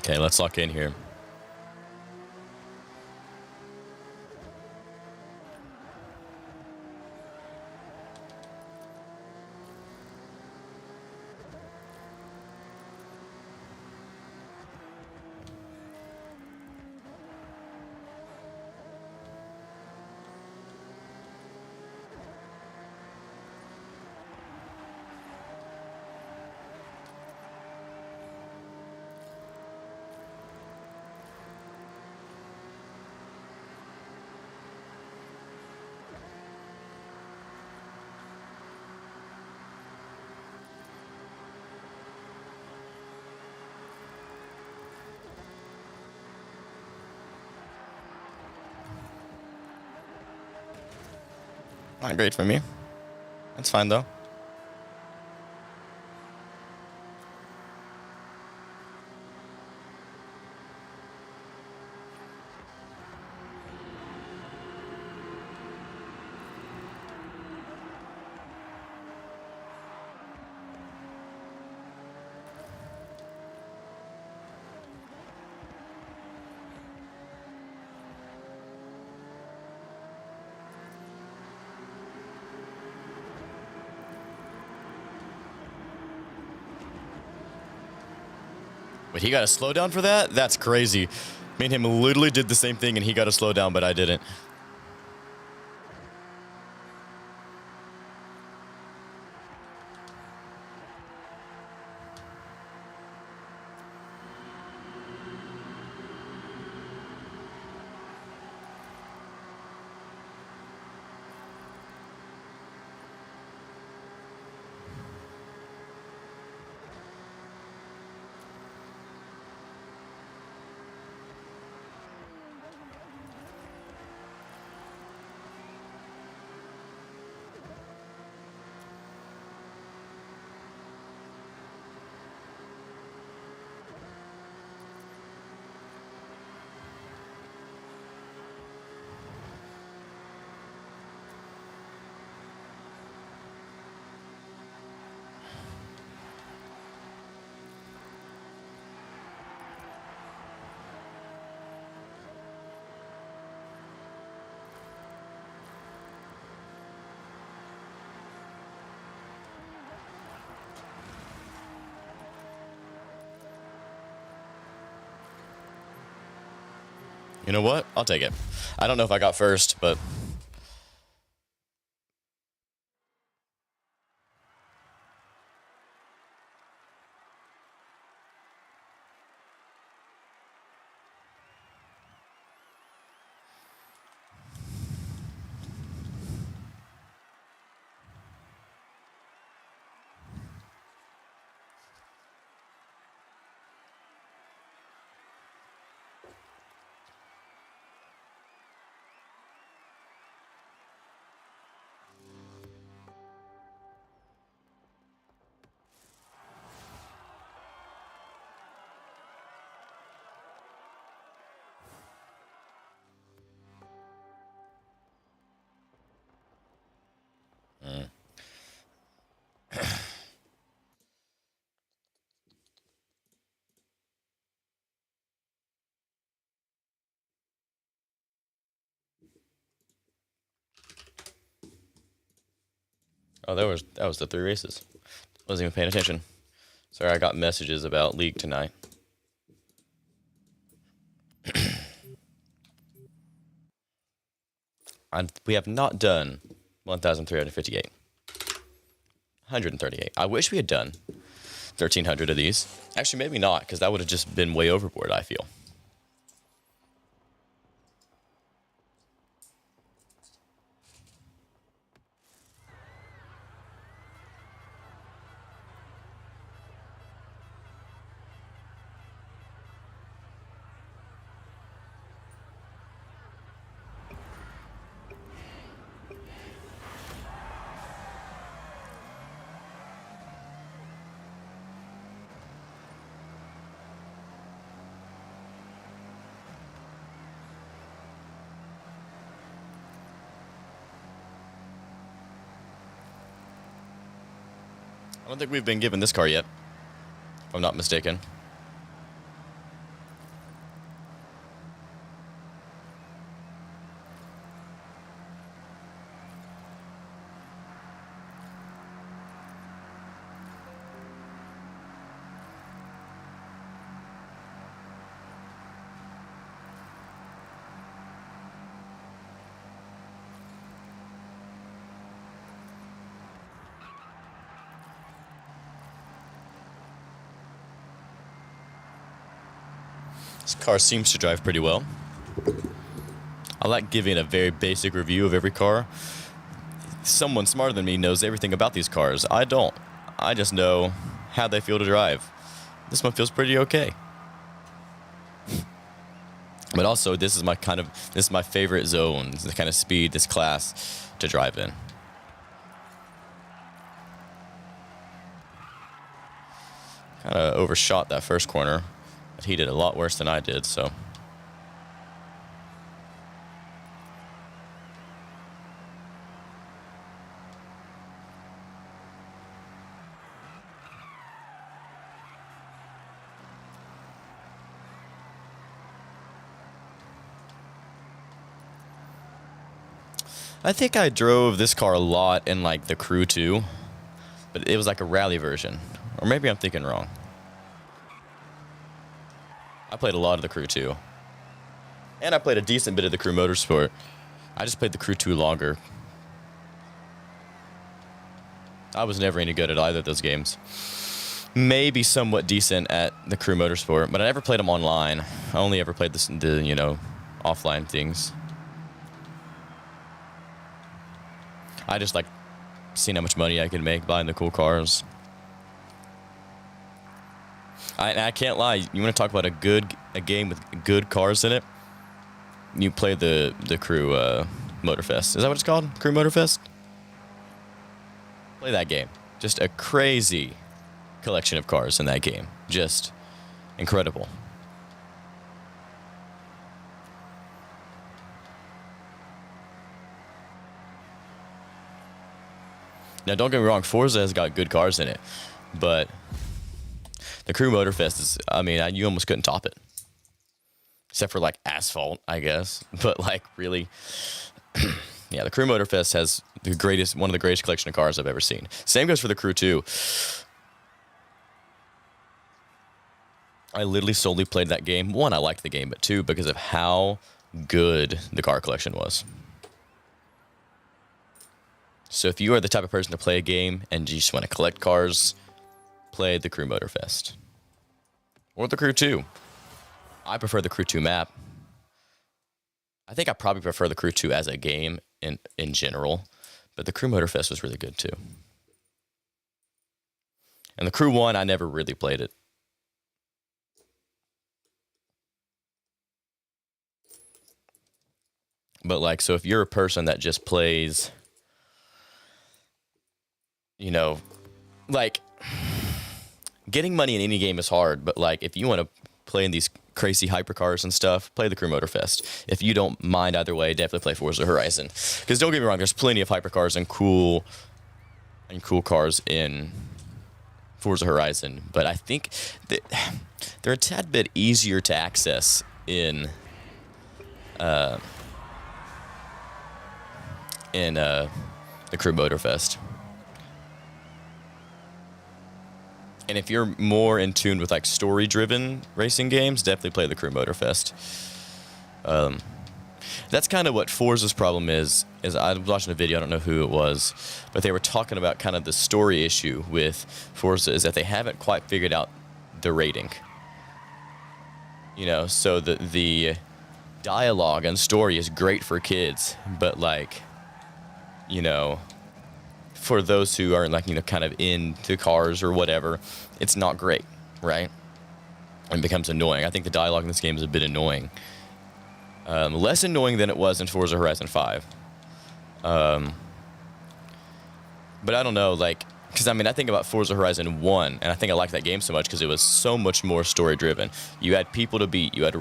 Speaker 1: Okay, let's lock in here. Not great for me. That's fine, though. Wait, he got a slowdown for that? That's crazy. Me and him literally did the same thing, and he got a slowdown, but I didn't. You know what? I'll take it. I don't know if I got first, but... Oh, that was the 3 races. Wasn't even paying attention. Sorry, I got messages about League tonight. We have not done 1,358. 138. I wish we had done 1,300 of these. Actually, maybe not, because that would have just been way overboard, I feel. I don't think we've been given this car yet, if I'm not mistaken. This car seems to drive pretty well. I like giving a very basic review of every car. Someone smarter than me knows everything about these cars. I don't. I just know how they feel to drive. This one feels pretty okay. But also, this is my favorite zone, the kind of speed, this class to drive in. Kind of overshot that first corner. But he did a lot worse than I did, so. I think I drove this car a lot in like the Crew 2, but it was like a rally version. Or maybe I'm thinking wrong. I played a lot of the Crew 2. And I played a decent bit of the Crew Motorsport. I just played the Crew 2 longer. I was never any good at either of those games. Maybe somewhat decent at the Crew Motorsport, but I never played them online. I only ever played the you know, offline things. I just like seeing how much money I could make buying the cool cars. I can't lie. You want to talk about a game with good cars in it? You play the Crew Motorfest. Is that what it's called? Crew Motorfest? Play that game. Just a crazy collection of cars in that game. Just incredible. Now, don't get me wrong, Forza has got good cars in it, but the Crew Motorfest is, I mean, you almost couldn't top it. Except for, like, asphalt, I guess. But, like, really, yeah, the Crew Motorfest has one of the greatest collection of cars I've ever seen. Same goes for the Crew 2. I literally solely played that game. One, I liked the game, but two, because of how good the car collection was. So if you are the type of person to play a game and you just want to collect cars, play the Crew Motorfest. Or the Crew 2. I prefer the Crew 2 map. I think I probably prefer the Crew 2 as a game in general, but the Crew Motorfest was really good too. And the Crew 1, I never really played it. But like, so if you're a person that just plays, you know, like, getting money in any game is hard, but like, if you want to play in these crazy hypercars and stuff, play the Crew Motorfest. If you don't mind either way, definitely play Forza Horizon. Because don't get me wrong, there's plenty of hypercars and cool cars in Forza Horizon, but I think that they're a tad bit easier to access in the Crew Motorfest. And if you're more in tune with like story-driven racing games, definitely play the Crew Motorfest. That's kind of what Forza's problem is I was watching a video, I don't know who it was, but they were talking about kind of the story issue with Forza is that they haven't quite figured out the rating. You know, so the dialogue and story is great for kids, but like, you know, for those who are like, you know, kind of into cars or whatever, it's not great, right? And it becomes annoying. I think the dialogue in this game is a bit annoying. Less annoying than it was in Forza Horizon 5. But I don't know, like, because I mean, I think about Forza Horizon 1, and I think I liked that game so much because it was so much more story-driven. You had people to beat, you had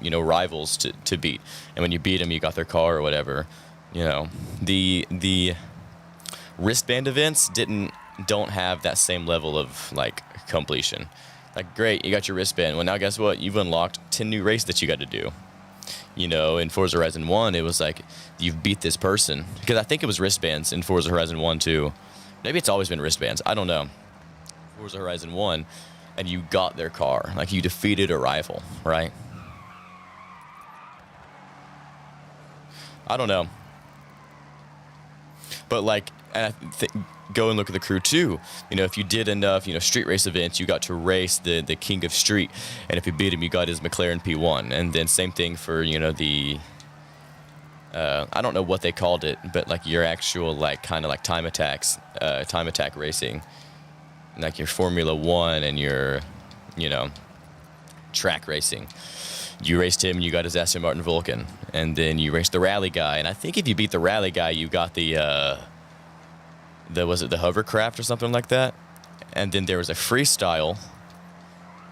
Speaker 1: you know, rivals to beat, and when you beat them, you got their car or whatever. You know, the wristband events don't have that same level of like completion. Like, great, you got your wristband. Well, now guess what? You've unlocked 10 new races that you got to do. You know, in Forza Horizon 1, it was like, you've beat this person. Because I think it was wristbands in Forza Horizon 1 too. Maybe it's always been wristbands. I don't know. Forza Horizon 1, and you got their car. Like, you defeated a rival, right? I don't know. But like, and go and look at the Crew 2. You know, if you did enough, you know, street race events, you got to race the king of street. And if you beat him, you got his McLaren P1. And then same thing for, you know, the, I don't know what they called it, but like your actual, like, kind of like time attack racing. Like your Formula 1 and your, you know, track racing. You raced him, you got his Aston Martin Vulcan. And then you raced the rally guy. And I think if you beat the rally guy, you got was it the hovercraft or something like that? And then there was a freestyle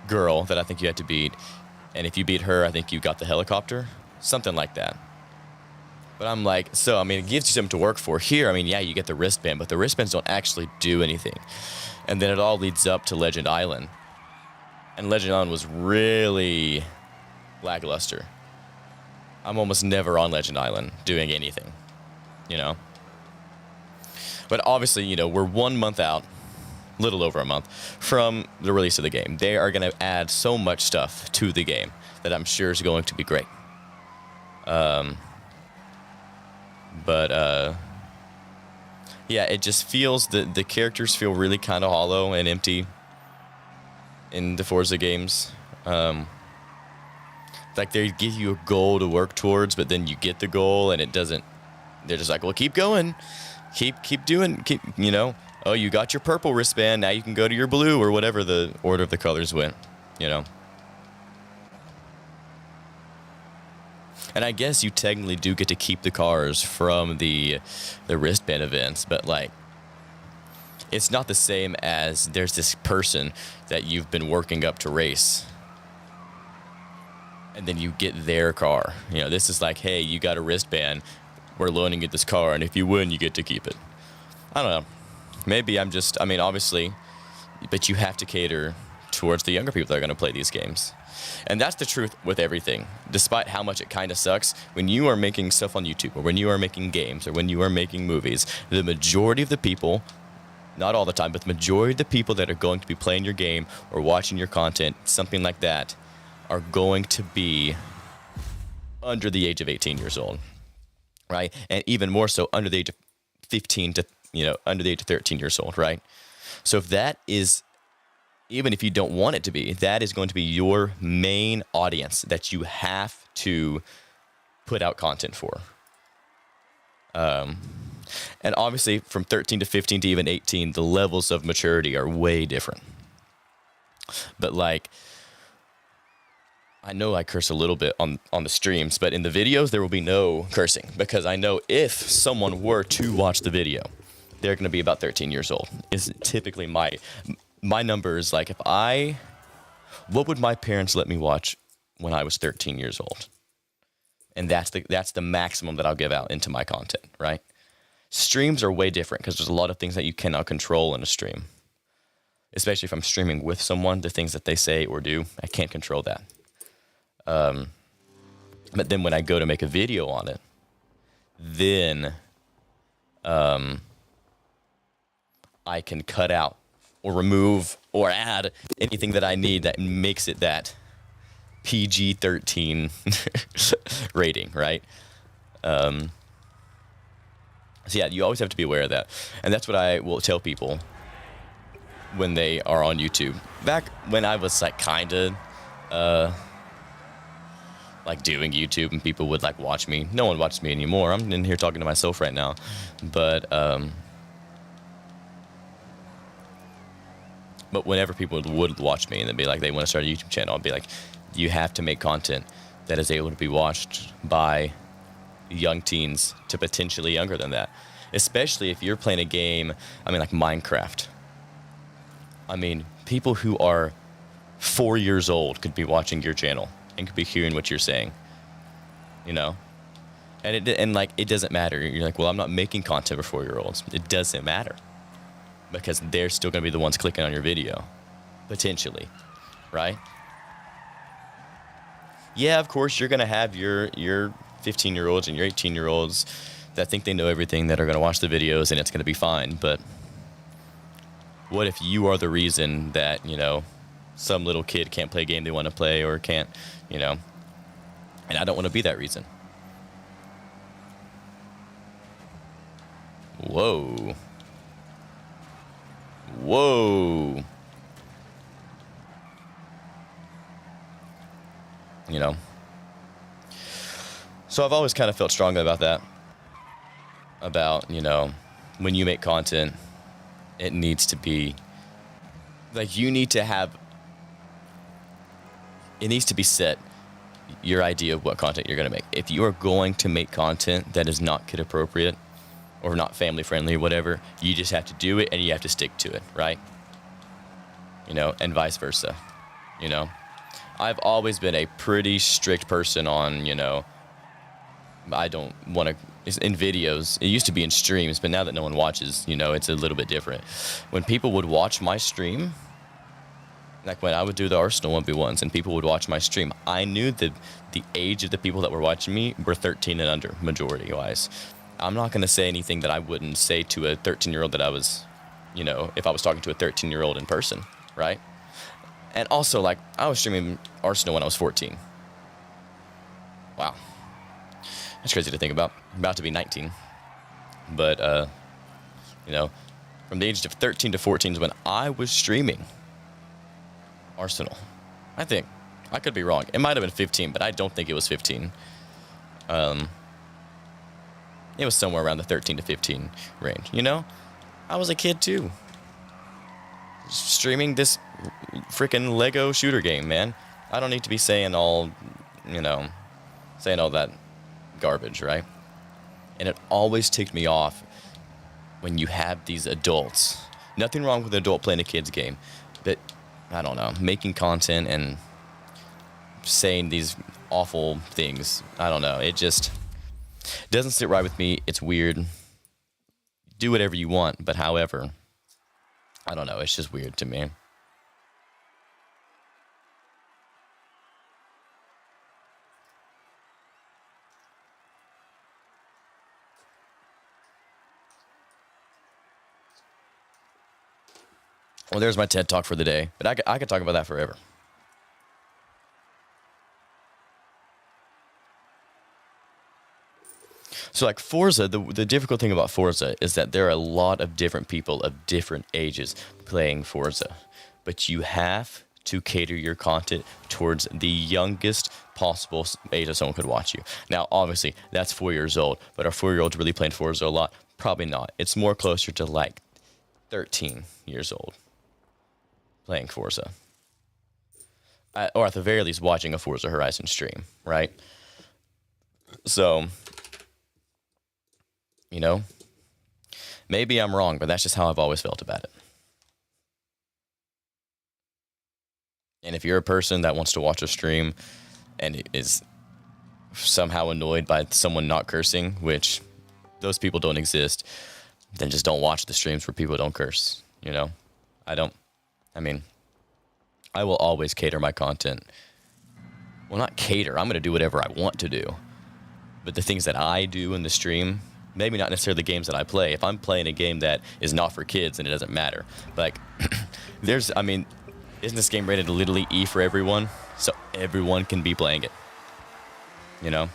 Speaker 1: girl that I think you had to beat. And if you beat her, I think you got the helicopter. Something like that. But I'm like, so, I mean, it gives you something to work for. Here, I mean, yeah, you get the wristband, but the wristbands don't actually do anything. And then it all leads up to Legend Island. And Legend Island was really lackluster. I'm almost never on Legend Island doing anything, you know? But obviously, you know, we're 1 month out little over a month from the release of the game. They are going to add so much stuff to the game that I'm sure is going to be great. Yeah, it just feels that the characters feel really kind of hollow and empty in the Forza games. Like they give you a goal to work towards, but then you get the goal and it doesn't. They're just like, well, keep going, keep doing, you know. Oh, you got your purple wristband. Now you can go to your blue or whatever the order of the colors went, you know. And I guess you technically do get to keep the cars from the wristband events, but like it's not the same as there's this person that you've been working up to race. And then you get their car. You know, this is like, hey, you got a wristband. We're loaning you this car, and if you win, you get to keep it. I don't know. Maybe I'm just, I mean, obviously, but you have to cater towards the younger people that are going to play these games. And that's the truth with everything. Despite how much it kind of sucks, when you are making stuff on YouTube, or when you are making games, or when you are making movies, the majority of the people, not all the time, but the majority of the people that are going to be playing your game or watching your content, something like that, are going to be under the age of 18 years old, right? And even more so under the age of 15 to, you know, under the age of 13 years old, right? So if that is, even if you don't want it to be, that is going to be your main audience that you have to put out content for. And obviously from 13 to 15 to even 18, the levels of maturity are way different. But like, I know I curse a little bit on the streams, but in the videos, there will be no cursing because I know if someone were to watch the video, they're going to be about 13 years old. Is typically my number is like, what would my parents let me watch when I was 13 years old? And that's the maximum that I'll give out into my content, right? Streams are way different because there's a lot of things that you cannot control in a stream. Especially if I'm streaming with someone, the things that they say or do, I can't control that. But then when I go to make a video on it, then I can cut out or remove or add anything that I need that makes it that PG-13 rating, right? So yeah, you always have to be aware of that. And that's what I will tell people when they are on YouTube. Back when I was like kind of like doing YouTube and people would like watch me. No one watches me anymore. I'm in here talking to myself right now. But whenever people would watch me and they'd be like, they want to start a YouTube channel, I'd be like, you have to make content that is able to be watched by young teens to potentially younger than that. Especially if you're playing a game, I mean like Minecraft. I mean, people who are 4 years old could be watching your channel and could be hearing what you're saying, you know? And it doesn't matter. You're like, well, I'm not making content for 4-year-olds. It doesn't matter because they're still going to be the ones clicking on your video, potentially, right? Yeah, of course, you're going to have your 15-year-olds and your 18-year-olds that think they know everything that are going to watch the videos and it's going to be fine. But what if you are the reason that, you know, some little kid can't play a game they want to play or can't, you know, and I don't want to be that reason. Whoa. Whoa. You know. So I've always kind of felt strongly about that. About, you know, when you make content, it needs to be, like, you need to have, it needs to be set, your idea of what content you're going to make. If you are going to make content that is not kid appropriate or not family friendly or whatever, you just have to do it and you have to stick to it, right? You know, and vice versa, you know. I've always been a pretty strict person on, you know, I don't want to, in videos, it used to be in streams, but now that no one watches, you know, it's a little bit different. When people would watch my stream, like when I would do the Arsenal 1v1s and people would watch my stream, I knew that the age of the people that were watching me were 13 and under, majority-wise. I'm not going to say anything that I wouldn't say to a 13-year-old that I was, you know, if I was talking to a 13-year-old in person, right? And also, like, I was streaming Arsenal when I was 14. Wow. That's crazy to think about. I'm about to be 19. But, you know, from the age of 13 to 14 is when I was streaming Arsenal. I think. I could be wrong. It might have been 15, but I don't think it was 15. It was somewhere around the 13 to 15 range, you know? I was a kid, too. Streaming this freaking Lego shooter game, man. I don't need to be saying all, you know, saying all that garbage, right? And it always ticked me off when you have these adults. Nothing wrong with an adult playing a kid's game, but, I don't know, making content and saying these awful things. I don't know. It just doesn't sit right with me. It's weird. Do whatever you want, but however, I don't know. It's just weird to me. Well, there's my TED Talk for the day, but I could talk about that forever. So, like, Forza, the difficult thing about Forza is that there are a lot of different people of different ages playing Forza. But you have to cater your content towards the youngest possible age that someone could watch you. Now, obviously, that's 4 years old, but are 4-year-olds really playing Forza a lot? Probably not. It's more closer to, like, 13 years old playing Forza. Or at the very least, watching a Forza Horizon stream, right? So, you know, maybe I'm wrong, but that's just how I've always felt about it. And if you're a person that wants to watch a stream and is somehow annoyed by someone not cursing, which those people don't exist, then just don't watch the streams where people don't curse, you know? I will always cater my content. Well, not cater. I'm going to do whatever I want to do. But the things that I do in the stream, maybe not necessarily the games that I play. If I'm playing a game that is not for kids, then it doesn't matter. But, like, isn't this game rated literally E for everyone? So everyone can be playing it. You know?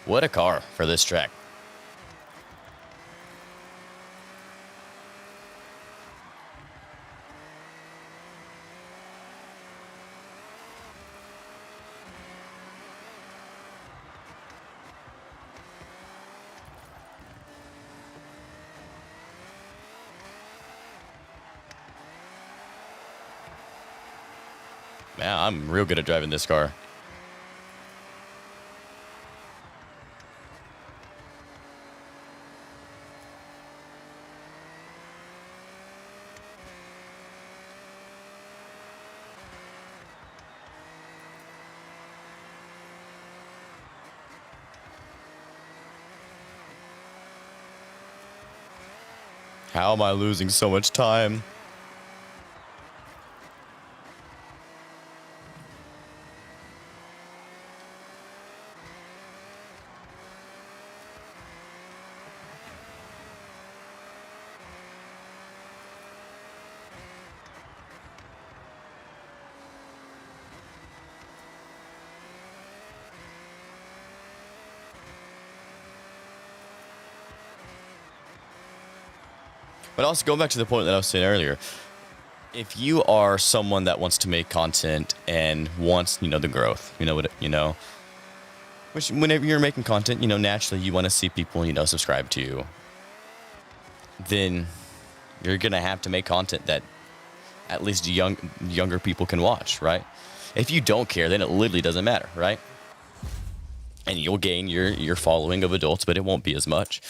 Speaker 1: What a car for this track. Man, I'm real good at driving this car. How am I losing so much time? But also, going back to the point that I was saying earlier, if you are someone that wants to make content and wants, the growth, which whenever you're making content, naturally you want to see people, subscribe to you, then you're going to have to make content that at least younger people can watch, right? If you don't care, then it literally doesn't matter, right? And you'll gain your following of adults, but it won't be as much.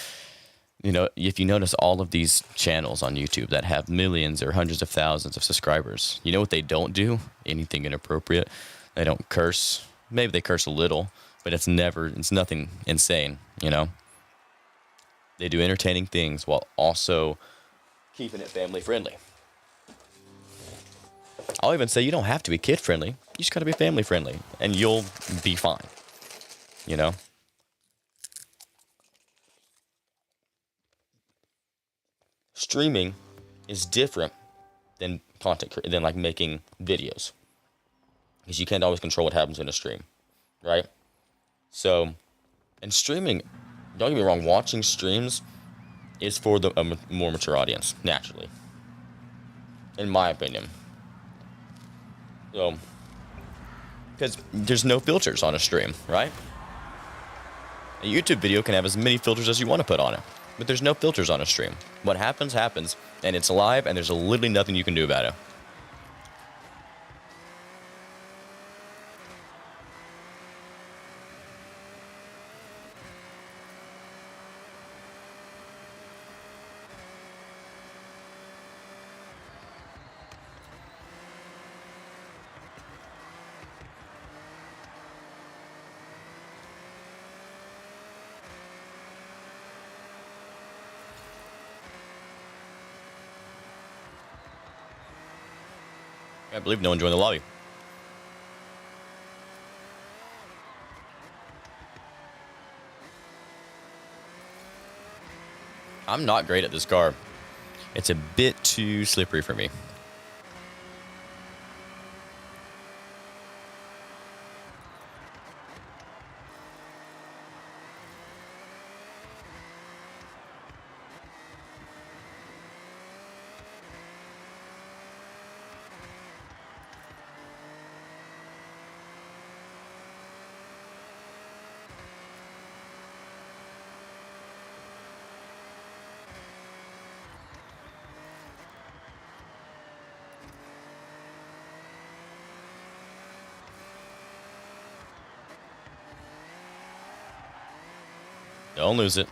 Speaker 1: If you notice all of these channels on YouTube that have millions or hundreds of thousands of subscribers, you know what they don't do? Anything inappropriate. They don't curse. Maybe they curse a little, but it's nothing insane, They do entertaining things while also keeping it family friendly. I'll even say you don't have to be kid friendly. You just gotta be family friendly, and you'll be fine. You know? Streaming is different than than like making videos, because you can't always control what happens in a stream, right? So, and streaming, don't get me wrong, watching streams is for the more mature audience, naturally, in my opinion. So, because there's no filters on a stream, right? A YouTube video can have as many filters as you want to put on it, but there's no filters on a stream. What happens, happens, and it's live, and there's literally nothing you can do about it. I believe no one joined the lobby. I'm not great at this car. It's a bit too slippery for me. Don't lose it.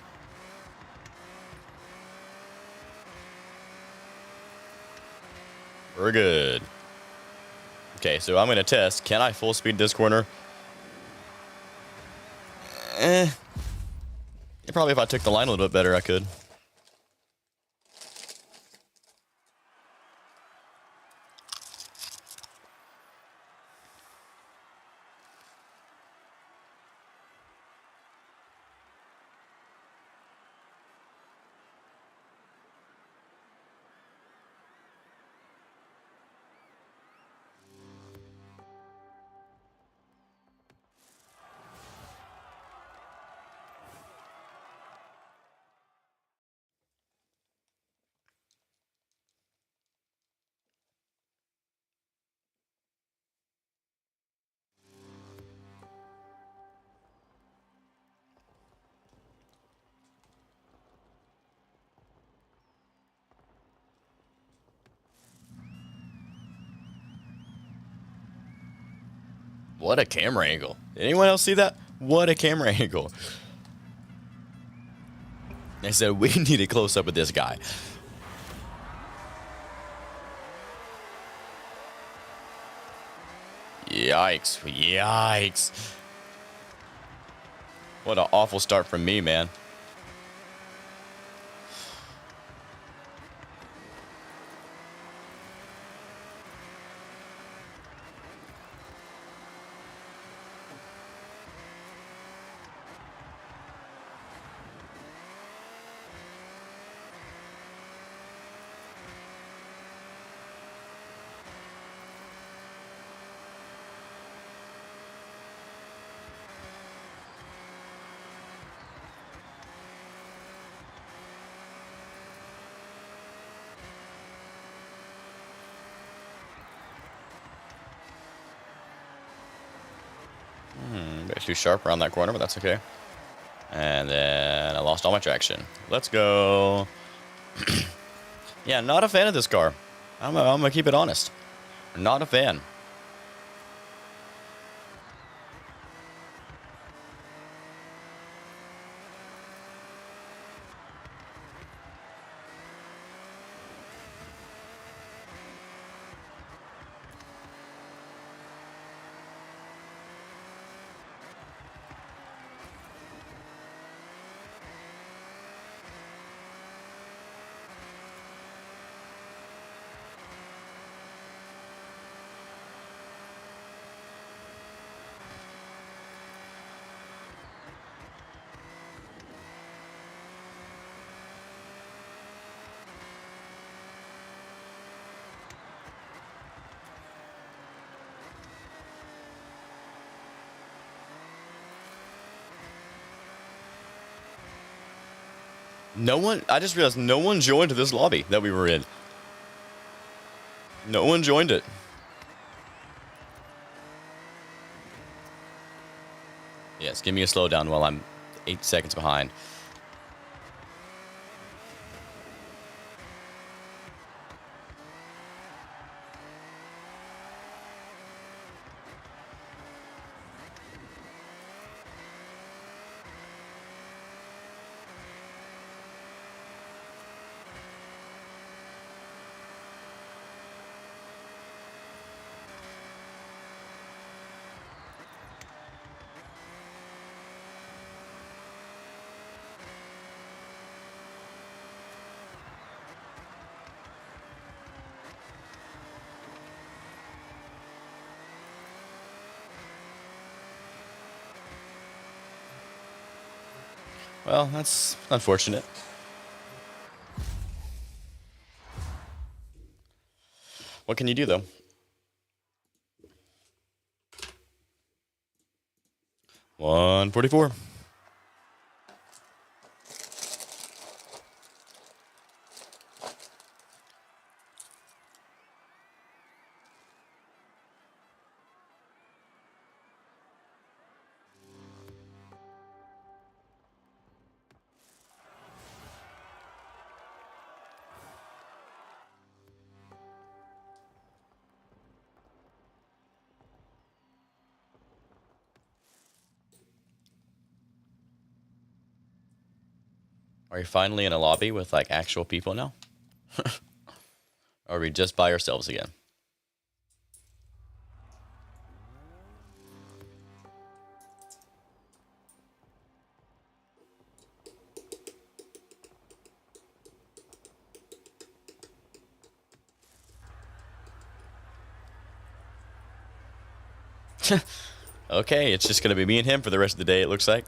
Speaker 1: We're good. Okay, so I'm going to test. Can I full speed this corner? Probably if I took the line a little bit better, I could. What a camera angle. Did anyone else see that? What a camera angle. They said, we need a close-up of this guy. Yikes. Yikes. What an awful start from me, man. Bit too sharp around that corner, but that's okay. And then I lost all my traction. Let's go. Yeah, not a fan of this car. I'm gonna keep it honest. Not a fan. No one, I just realized no one joined this lobby that we were in. No one joined it. Yes, give me a slowdown while I'm 8 seconds behind. Well, that's unfortunate. What can you do, though? 144. Are we finally in a lobby with, like, actual people now? Or are we just by ourselves again? Okay, it's just gonna be me and him for the rest of the day, it looks like.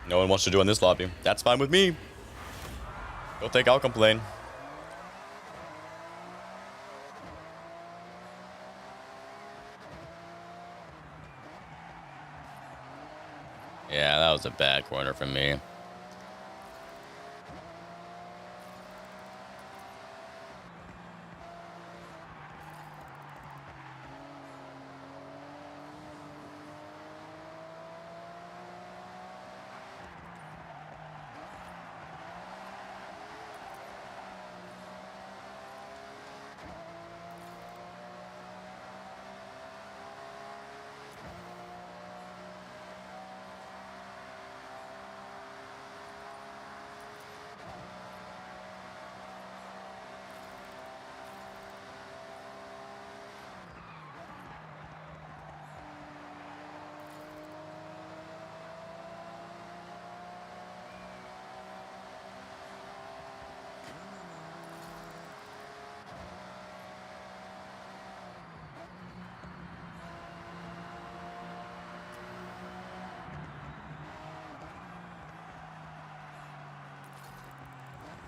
Speaker 1: No one wants to join this lobby. That's fine with me. Don't think I'll complain. Yeah, that was a bad corner from me.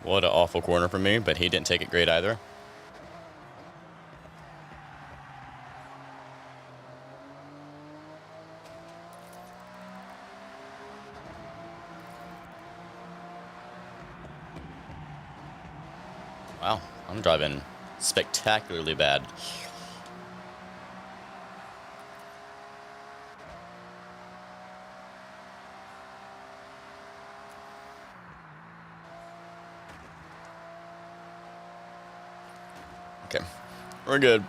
Speaker 1: What an awful corner from me, but he didn't take it great either. Wow, I'm driving spectacularly bad. Okay, we're good.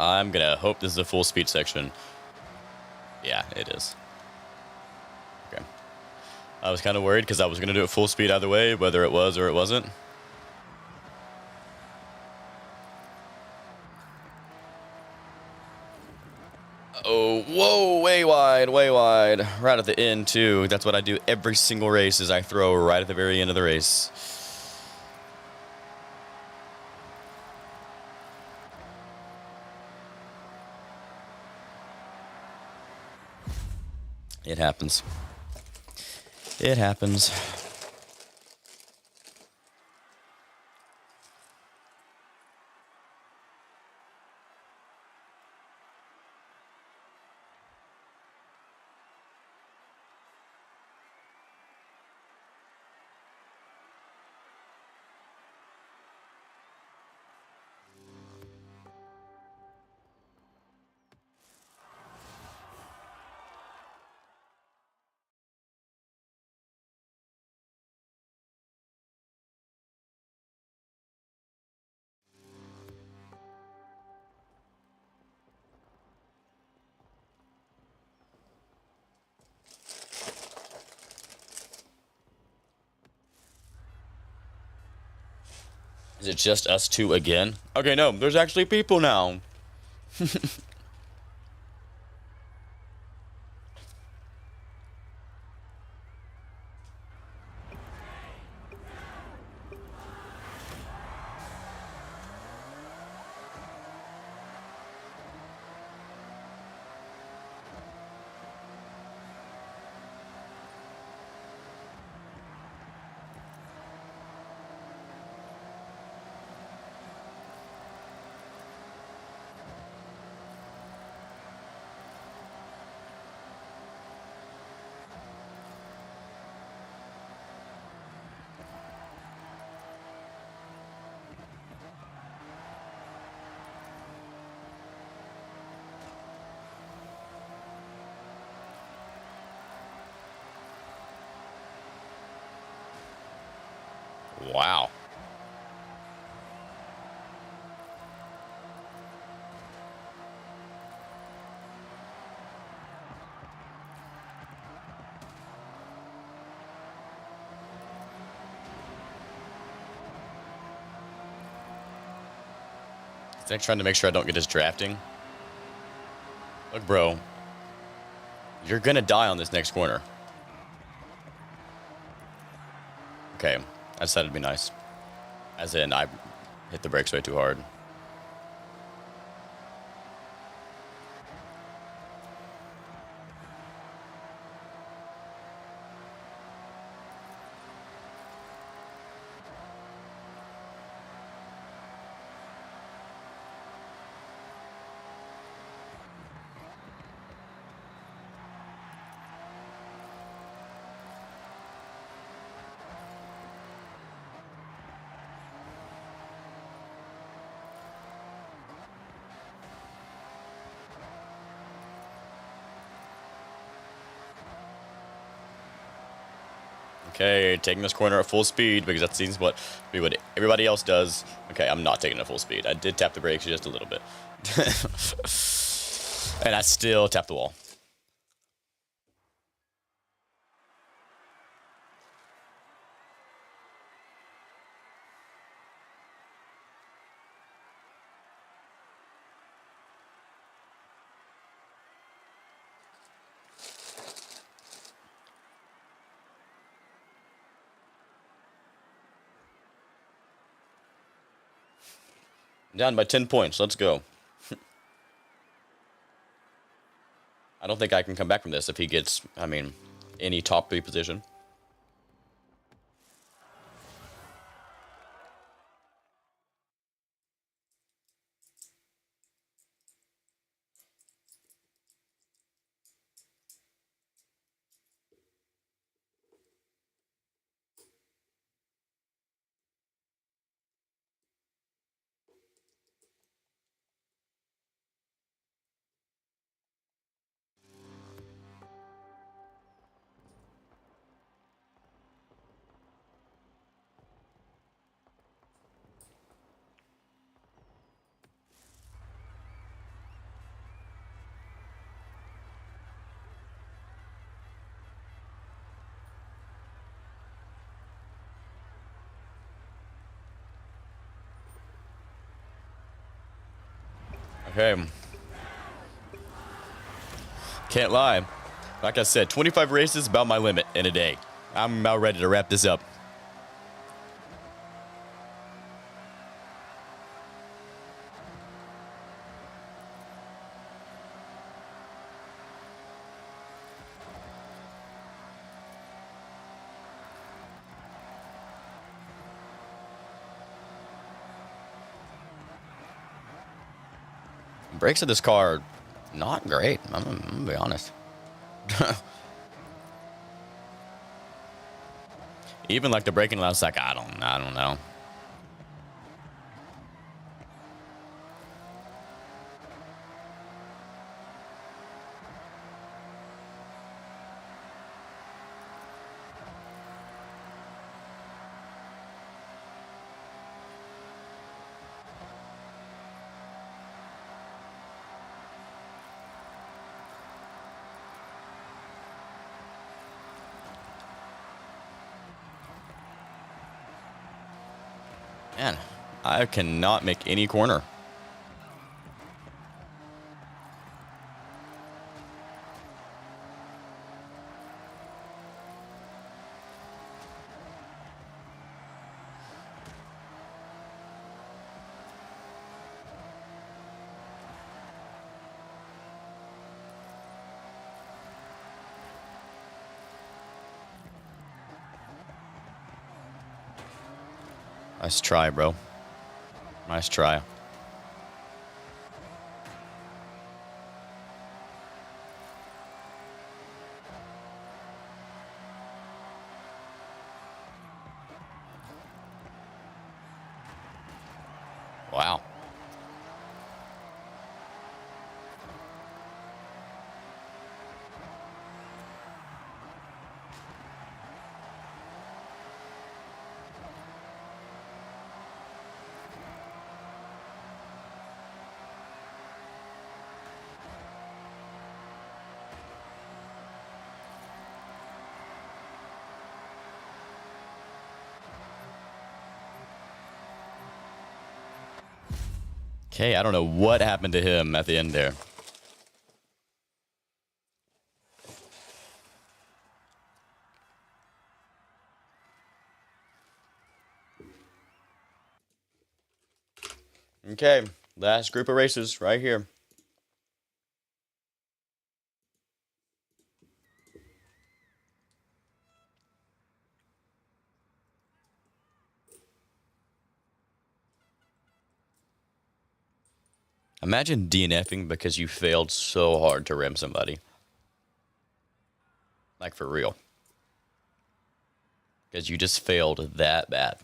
Speaker 1: I'm gonna hope this is a full speed section. Yeah, it is. Okay. I was kind of worried because I was gonna do it full speed either way, whether it was or it wasn't. Oh, Whoa, way wide, way wide. Right at the end, too. That's what I do every single race is I throw right at the very end of the race. It happens. It happens. Is it just us two again? Okay, no, there's actually people now. Wow. Is Nick trying to make sure I don't get his drafting? Look, bro. You're gonna die on this next corner. Okay, I said it'd be nice. As in, I hit the brakes way too hard. Okay, taking this corner at full speed because that seems what everybody else does. Okay, I'm not taking it at full speed. I did tap the brakes just a little bit. And I still tapped the wall. Down by 10 points. Let's go. I don't think I can come back from this if he gets, any top 3 position. Okay. Can't lie. Like I said, 25 races about my limit in a day. I'm about ready to wrap this up. Brakes of this car, not great. I'm gonna be honest. Even like the braking layout's like, I don't know. Man, I cannot make any corner. Nice try, bro. Nice try. Wow. Okay, I don't know what happened to him at the end there. Okay, last group of races right here. Imagine DNFing because you failed so hard to rim somebody. Like for real. Because you just failed that bad.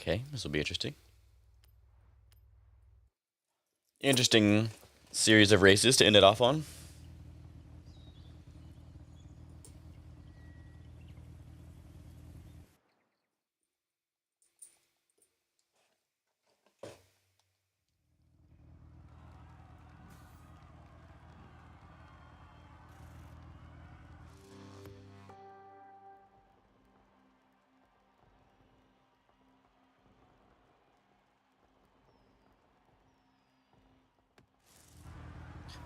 Speaker 1: Okay, this will be interesting. Interesting series of races to end it off on.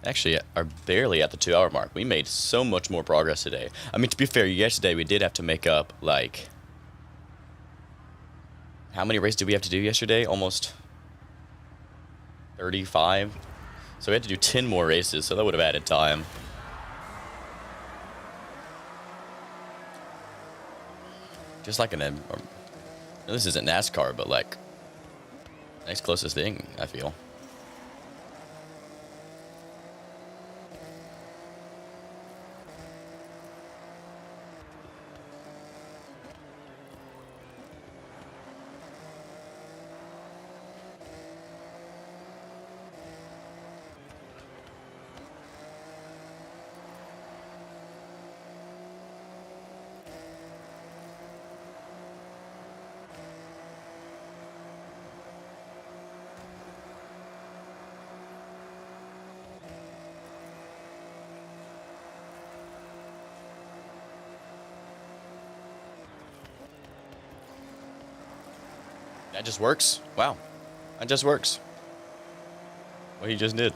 Speaker 1: Actually, are barely at the 2 hour mark. We made so much more progress today. I mean, to be fair, yesterday we did have to make up, like... How many races did we have to do yesterday? Almost 35. So we had to do 10 more races, so that would have added time. Just like this isn't NASCAR, but like... Next closest thing, I feel. That just works? Wow. That just works. What he just did.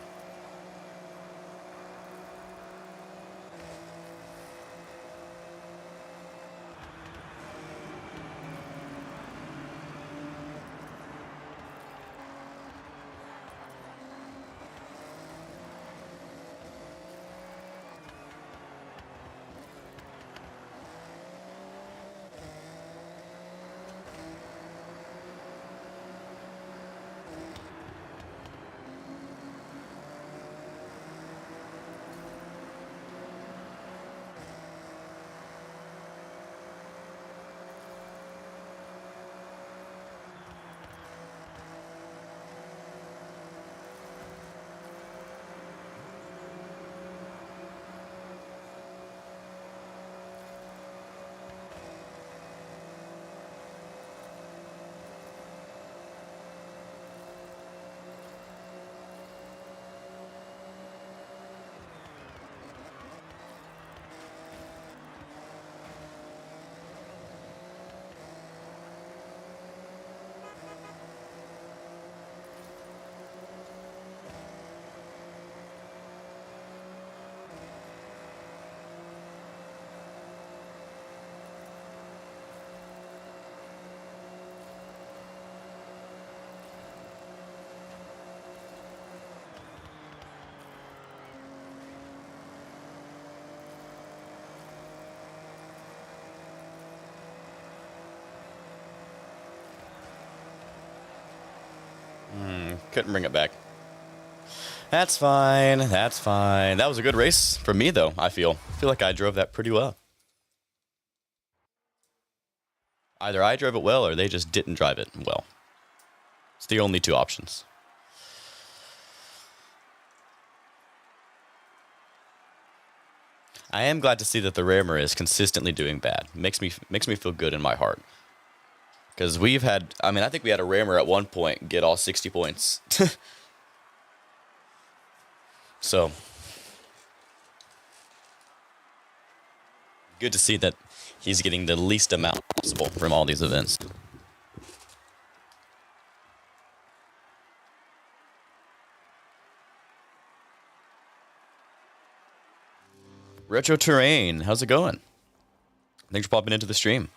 Speaker 1: Couldn't bring it back. That's fine. That's fine. That was a good race for me, though, I feel. I feel like I drove that pretty well. Either I drove it well or they just didn't drive it well. It's the only two options. I am glad to see that the Rammer is consistently doing bad. Makes me feel good in my heart. Because we've had, I mean, I think we had a Rammer at one point get all 60 points. So, good to see that he's getting the least amount possible from all these events. Retro Terrain, how's it going? Thanks for popping into the stream.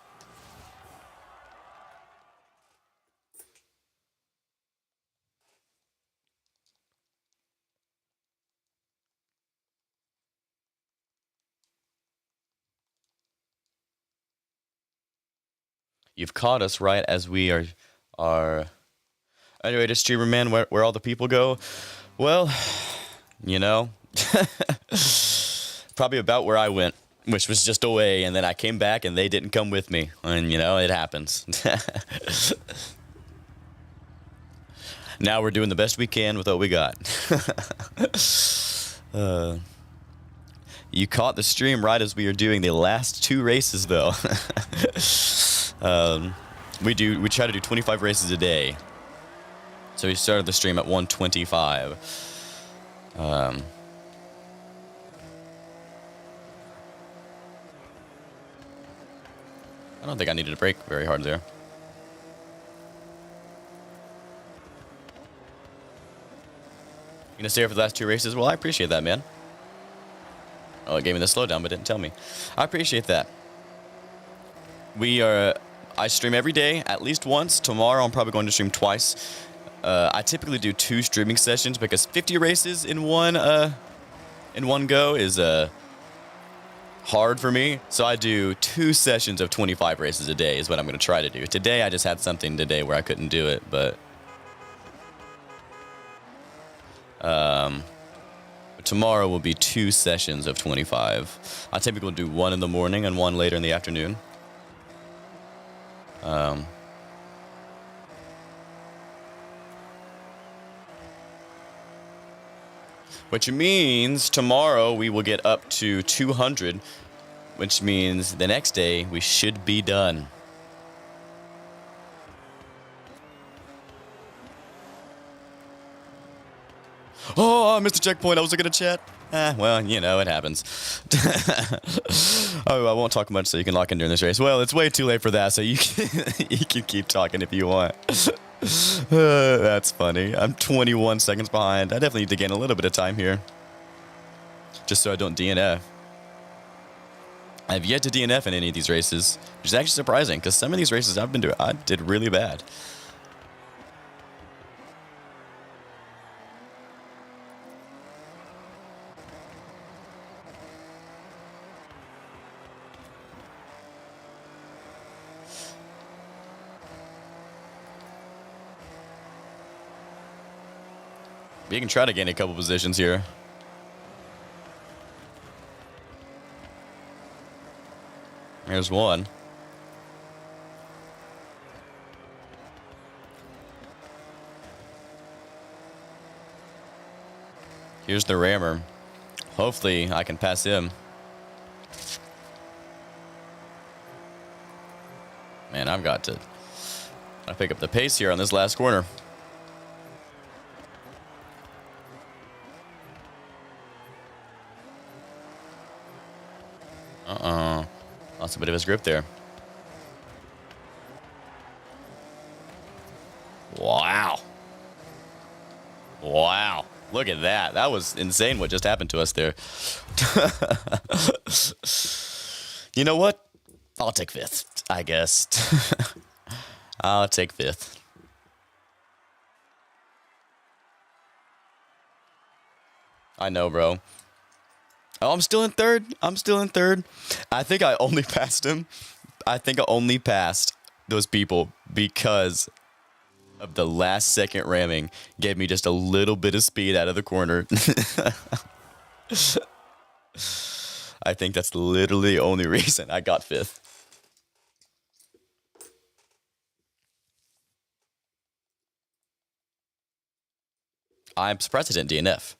Speaker 1: You've caught us right as we are anyway to streamer man where all the people go. Well, you know, probably about where I went, which was just away, and then I came back and they didn't come with me, and you know, it happens. Now we're doing the best we can with what we got. You caught the stream right as we were doing the last two races, though. We try to do 25 races a day. So we started the stream at 125. I don't think I needed to brake very hard there. You gonna stay here for the last two races? Well, I appreciate that, man. Oh, it gave me the slowdown, but didn't tell me. I appreciate that. I stream every day, at least once. Tomorrow, I'm probably going to stream twice. I typically do 2 streaming sessions because 50 races in one go is hard for me. So I do 2 sessions of 25 races a day is what I'm going to try to do. Today, I just had something today where I couldn't do it, but tomorrow will be 2 sessions of 25. I typically do 1 in the morning and 1 later in the afternoon. Which means tomorrow we will get up to 200, which means the next day we should be done. Oh, I missed a checkpoint. I was looking at chat. Well, you know, it happens. Oh, I won't talk much so you can lock in during this race. Well, it's way too late for that, so you can, you can keep talking if you want. That's funny. I'm 21 seconds behind. I definitely need to gain a little bit of time here. Just so I don't DNF. I've yet to DNF in any of these races, which is actually surprising, because some of these races I've been doing, I did really bad. We can try to gain a couple positions here. There's one. Here's the rammer. Hopefully I can pass him. Man, I've got to pick up the pace here on this last corner. Lost a bit of his grip there. Wow. Wow. Look at that. That was insane what just happened to us there. You know what? I'll take fifth, I guess. I'll take fifth. I know, bro. Oh, I'm still in third. I'm still in third. I think I only passed him. I think I only passed those people because of the last second ramming. Gave me just a little bit of speed out of the corner. I think that's literally the only reason I got fifth. I'm surprised I didn't DNF.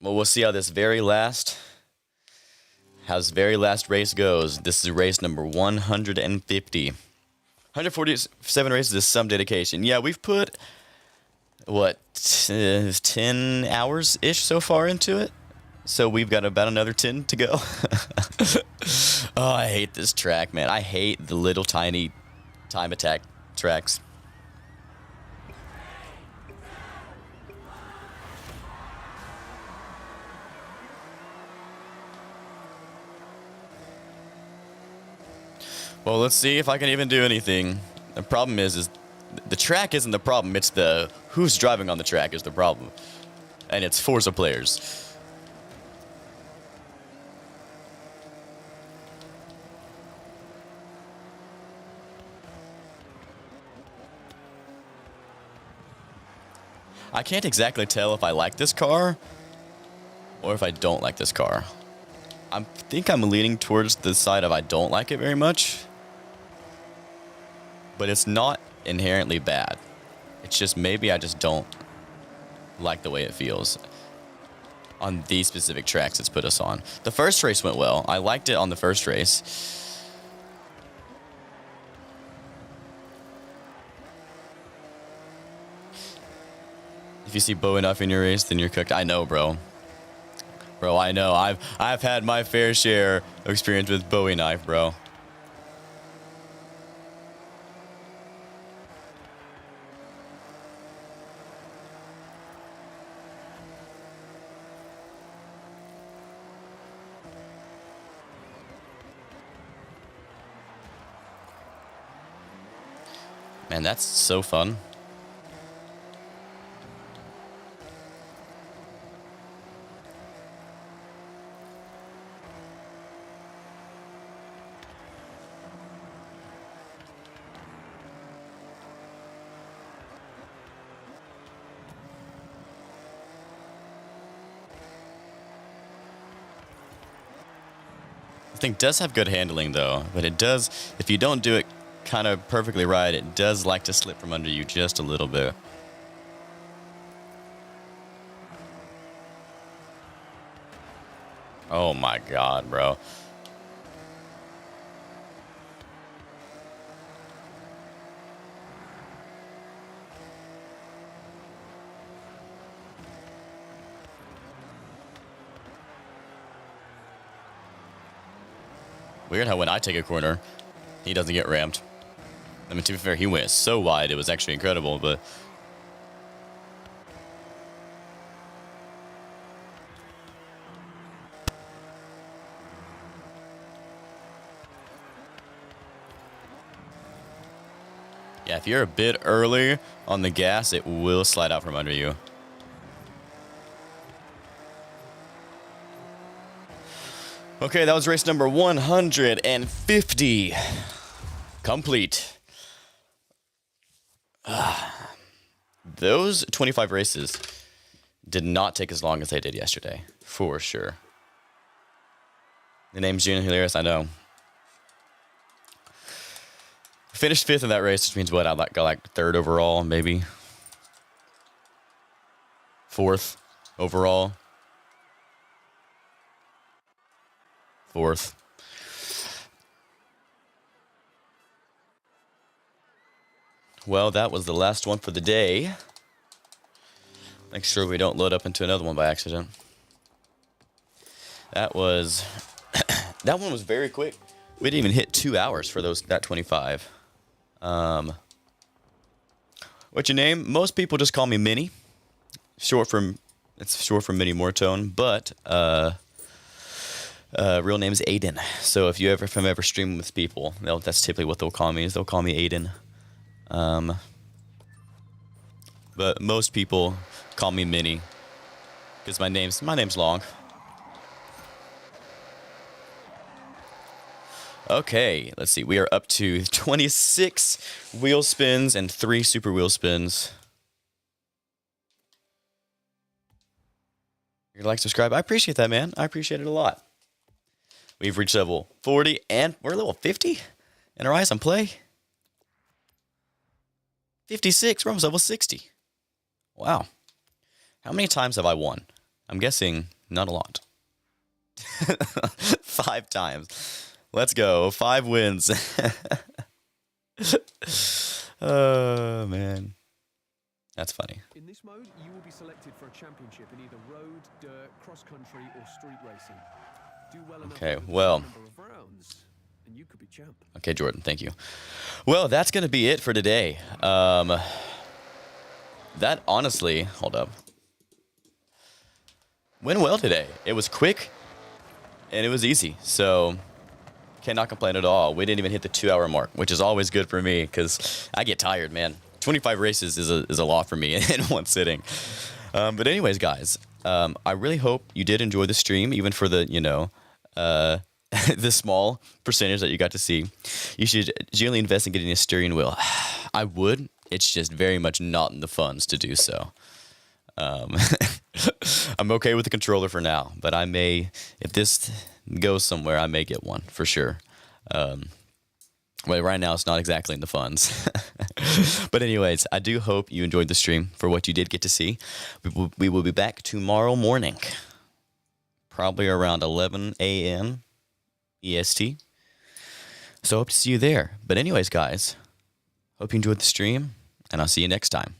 Speaker 1: Well, we'll see how this very last race goes. This is race number 150. 147 races is some dedication. Yeah, we've put, what, 10 hours-ish so far into it? So we've got about another 10 to go. Oh, I hate this track, man. I hate the little tiny time attack tracks. Well, let's see if I can even do anything. The problem is the track isn't the problem. It's the who's driving on the track is the problem. And it's Forza players. I can't exactly tell if I like this car or if I don't like this car. I think I'm leaning towards the side of I don't like it very much. But it's not inherently bad. It's just maybe I just don't like the way it feels on these specific tracks it's put us on. The first race went well. I liked it on the first race. If you see Bowie enough in your race, then you're cooked. I know, bro. Bro, I know. I've had my fair share of experience with Bowie knife, bro. Man, that's so fun. The thing does have good handling though, but it does, if you don't do it kind of perfectly right, it does like to slip from under you just a little bit. Oh my God, bro. Weird how when I take a corner, he doesn't get rammed. I mean, to be fair, he went so wide, it was actually incredible, but... Yeah, if you're a bit early on the gas, it will slide out from under you. Okay, that was race number 150. Complete. Those 25 races did not take as long as they did yesterday, for sure. The name's Junior Hilarious, I know. Finished 5th in that race, which means what? I got like 3rd overall, maybe. 4th overall. 4th. Well, that was the last one for the day. Make sure we don't load up into another one by accident. That was... that one was very quick. We didn't even hit 2 hours for that 25. What's your name? Most people just call me Mini. It's short for MiniMooretone, but real name is Aiden. So if I'm ever streaming with people, that's typically what they'll call me. They'll call me Aiden. But most people call me Mini because my name's long. Okay, let's see. We are up to 26 wheel spins and 3 super wheel spins. If you like, subscribe. I appreciate that, man. I appreciate it a lot. We've reached level 40 and we're level 50 in our eyes on play. 56. We're almost level 60. Wow. How many times have I won? I'm guessing not a lot. 5 times. Let's go. 5 wins. Oh, man. That's funny.
Speaker 2: In this mode, you will be selected for a championship in either road, dirt, cross country, or street racing. Do well enough
Speaker 1: okay, well.
Speaker 2: number of rounds, and you could be champ.
Speaker 1: Okay, Jordan, thank you. Well, that's going to be it for today. That honestly, hold up. Went well today. It was quick and it was easy. So cannot complain at all. We didn't even hit the 2-hour mark, which is always good for me because I get tired, man. 25 races is a lot for me in one sitting. But anyways, guys, I really hope you did enjoy the stream, even for the, the small percentage that you got to see. You should genuinely invest in getting a steering wheel. I would. It's just very much not in the funds to do so. I'm okay with the controller for now, but I may, if this goes somewhere, I may get one for sure. Well, right now it's not exactly in the funds. But anyways, I do hope you enjoyed the stream for what you did get to see. We will be back tomorrow morning, probably around 11 a.m. EST. So hope to see you there. But anyways, guys, hope you enjoyed the stream, and I'll see you next time.